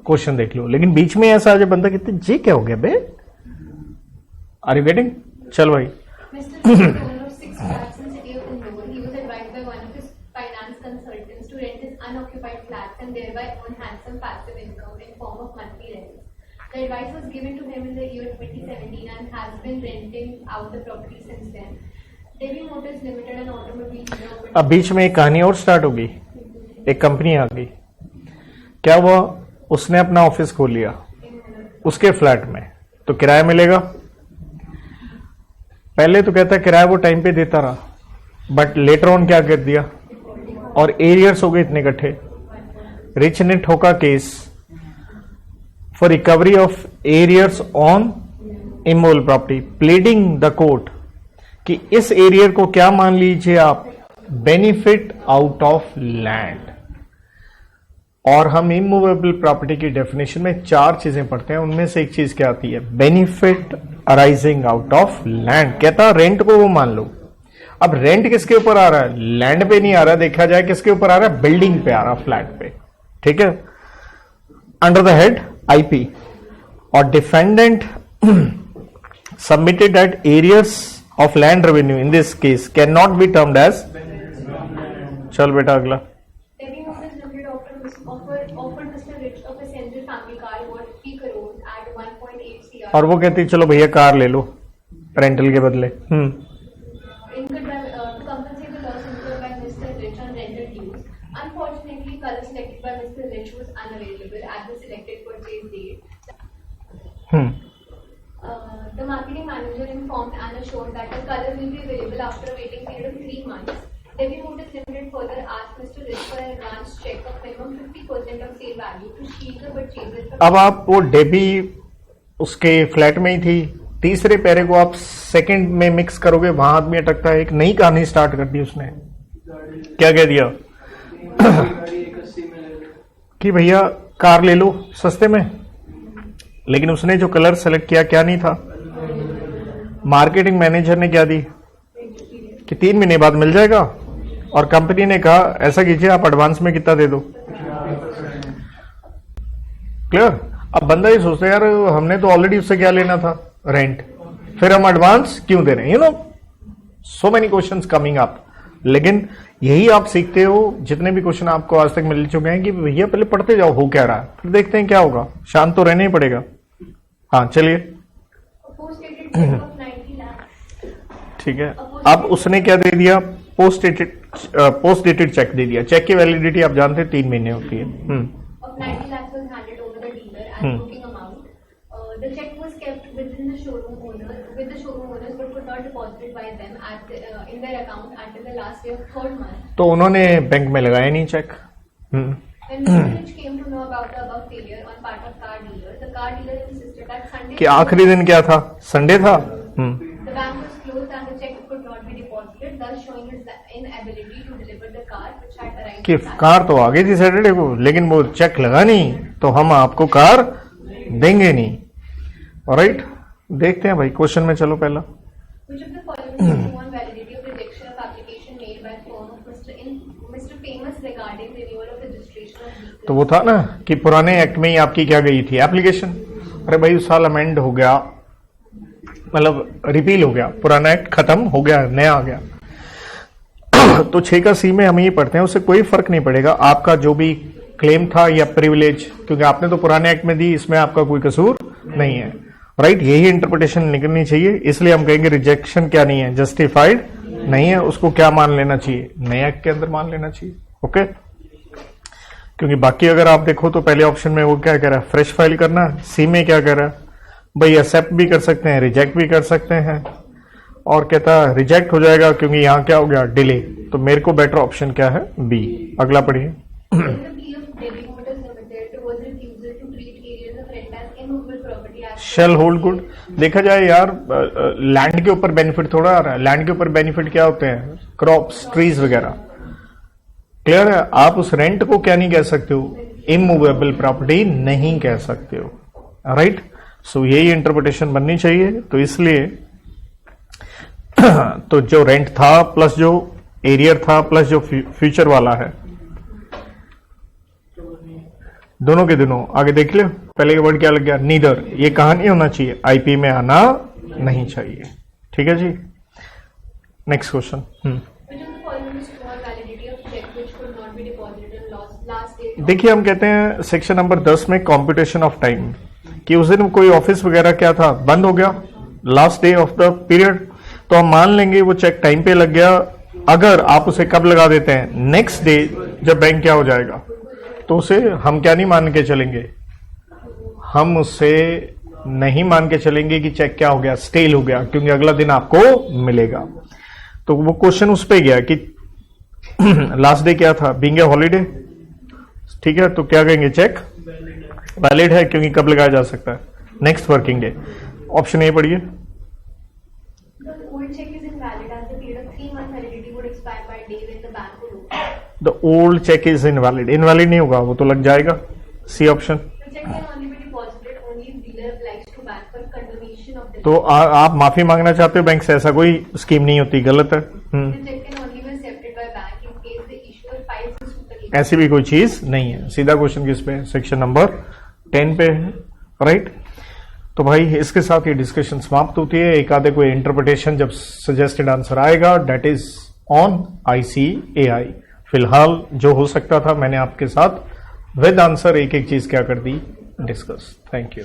क्वेश्चन देख लो। लेकिन बीच में ऐसा जब बंदा कहते ये क्या हो गया बे, आर यू गेटिंग? चल भाई, Mr. Rich, the owner of 6 flats in city of Indore, he was advised by one of his finance consultants to rent his unoccupied flats and thereby earn handsome passive income in form of monthly rents. The advice was given to him in the year 2017 and has been renting out the property since then. Devi Motors Limited and automobile dealer opened अब बीच में एक कहानी और start होगी, एक company आ गई, क्या हुआ, उसने अपना ऑफिस खोल लिया उसके फ्लैट में, तो किराया मिलेगा। पहले तो कहता है किराया वो टाइम पे देता रहा, बट लेटर ऑन क्या कर दिया, और एरियर्स हो गए इतने इकट्ठे। रिच ने ठोका case for recovery of arrears on immovable property, pleading the court कि इस एरियर को क्या मान लीजिए आप, बेनिफिट आउट ऑफ लैंड। और हम इमूवेबल प्रॉपर्टी की डेफिनेशन में 4 चीजें पढ़ते हैं, उनमें से एक चीज क्या आती है, benefit arising out of land. कहता रेंट को वो मान लो। अब रेंट किसके ऊपर आ रहा है, लैंड पे नहीं आ रहा, देखा जाए किसके ऊपर आ रहा है, बिल्डिंग पे आ रहा, फ्लैट पे, ठीक है, अंडर द हेड आईपी। और defendant submitted that arrears of land revenue in this case cannot be termed as, चल बेटा अगला। Devi Motors Limited offered Mr. Rich a passenger family car worth 3 crores at 1.8 CR. और वो कहती चलो भैया car ले लो रेंटल के बदले। Incurred by, to compensate the loss incurred by Mr. Rich on rented use. Unfortunately, color selected by Mr. Rich was unavailable at the selected purchase date. The marketing manager informed and assured that the color will be available after a waiting period of 3 months. Devi Motors Limited further asked Mr. Rich for an advance check of minimum 50% of sale value to shield the purchaser from. अब आप वो Debbie उसके flat में ही थी, तीसरे पैरे को आप सेकंड में मिक्स करोगे, वहां आदमी अटकता है, एक नई कहानी स्टार्ट कर दी उसने। क्या कह दिया कि भैया कार ले लो सस्ते में, लेकिन उसने जो कलर सेलेक्ट किया क्या नहीं था। मार्केटिंग मैनेजर ने क्या दी कि 3 महीने बाद मिल जाएगा, और कंपनी ने कहा ऐसा कीजिए आप एडवांस में कितना दे दो। क्लियर। अब बंदा ये सोचता है यार हमने तो ऑलरेडी उससे क्या लेना था, रेंट, फिर हम एडवांस क्यों दे रहे हैं, so many questions coming up. लेकिन यही आप सीखते हो, जितने भी क्वेश्चन आपको आज तक मिल चुके हैं कि भैया पहले पढ़ते जाओ हो क्या रहा है, फिर देखते हैं क्या होगा, शांत तो रहना ही पड़ेगा। हाँ चलिए ठीक है। अब उसने क्या दे दिया, पोस्ट डेटेड चेक दे दिया। चेक की वैलिडिटी आप जानते हैं 3 महीने होती है। Of 90 lakhs was handed over the dealer as booking amount. The check was kept within the showroom owners, but could not deposited by them in their account until the last day of 3rd month. तो उन्होंने bank में लगाया नहीं check. When Mr. Rich came to know about the above failure on part of car dealer, the car dealer insisted that Sunday कि आखिरी दिन क्या था, संडे था। the bank was closed and the check could not be deposited, thus showing his inability to deliver the car which had arrived. कि car तो आ गई थी सैटरडे को, लेकिन वो चेक लगा नहीं, तो हम आपको कार देंगे नहीं। ऑलराइट, देखते हैं भाई क्वेश्चन में। चलो पहला, Which of the following is the one validity of rejection of application made by firm of Mr. Famous regarding renewal of registration of vehicle? तो वो था ना कि पुराने एक्ट में ही आपकी क्या गई थी, एप्लीकेशन। अरे भाई उस साल अमेंड हो गया, मतलब रिपील हो गया, पुराना एक्ट खत्म हो गया, नया आ गया। तो 6 का सी में हम ये पढ़ते हैं, उससे कोई फर्क नहीं पड़ेगा आपका जो भी क्लेम था या प्रिविलेज, क्योंकि आपने तो पुराने एक्ट में दी, इसमें आपका कोई कसूर नहीं है। राइट, यही इंटरप्रिटेशन निकलनी चाहिए। इसलिए हम कहेंगे रिजेक्शन क्या नहीं है, जस्टिफाइड नहीं है, उसको क्या मान लेना चाहिए, नए एक्ट के अंदर मान लेना चाहिए। ओके, क्योंकि बाकी अगर आप देखो तो पहले ऑप्शन में वो क्या कह रहा है, फ्रेश फाइल करना। सी में क्या कह रहा है भाई, एक्सेप्ट भी कर सकते हैं, रिजेक्ट भी कर सकते हैं, और कहता है रिजेक्ट हो जाएगा क्योंकि यहां क्या हो गया, डिले। तो मेरे को बेटर ऑप्शन क्या है, बी। अगला पढ़िए। शेल होल्ड गुड, देखा जाए यार लैंड के ऊपर बेनिफिट थोड़ा आ रहा है। लैंड के ऊपर बेनिफिट क्या होते हैं, क्रॉप्स, ट्रीज वगैरह। क्लियर है। आप उस रेंट को क्या नहीं कह सकते हो, इमूवेबल प्रॉपर्टी नहीं कह सकते हो। राइट, सो यही इंटरप्रिटेशन बननी चाहिए। तो इसलिए तो जो रेंट था प्लस जो एरियर था प्लस जो फ्यूचर वाला है, दोनों के दोनों आगे देख लो। पहले वर्ड क्या लग गया, नीदर। ये कहां नहीं होना चाहिए, आईपी में आना नहीं चाहिए। ठीक है जी, नेक्स्ट क्वेश्चन। देखिए हम कहते हैं सेक्शन नंबर 10 में कॉम्प्यूटेशन ऑफ टाइम, कि उस दिन कोई ऑफिस वगैरह क्या था, बंद हो गया, last day of the period, तो हम मान लेंगे वो चेक टाइम पे लग गया। अगर आप उसे कब लगा देते हैं, नेक्स्ट डे जब बैंक क्या हो जाएगा, तो उसे हम क्या नहीं मान के चलेंगे, हम उससे नहीं मान के चलेंगे कि चेक क्या हो गया, स्टेल हो गया, क्योंकि अगला दिन आपको मिलेगा। तो वो क्वेश्चन उस पे गया कि लास्ट डे क्या था, बीइंग ए हॉलीडे। ठीक है, तो क्या कहेंगे, चेक वैलिड है क्योंकि कब लगाया जा सकता है, next working day. Option A पढ़िए। The old cheque is invalid, invalid नहीं होगा, वो तो लग जाएगा। C option. तो आप माफी मांगना चाहते हो बैंक से, ऐसा कोई स्कीम नहीं होती, गलत है। ऐसी भी कोई चीज नहीं है। सीधा क्वेश्चन किस पे, सेक्शन नंबर 10 पे है। राइट, तो भाई इसके साथ ये डिस्कशन समाप्त होती है। एक आधे कोई इंटरप्रिटेशन जब सजेस्टेड आंसर आएगा, डेट इज ऑन ICAI। फिलहाल जो हो सकता था मैंने आपके साथ विद आंसर एक एक चीज क्या कर दी, डिस्कस। Thank you.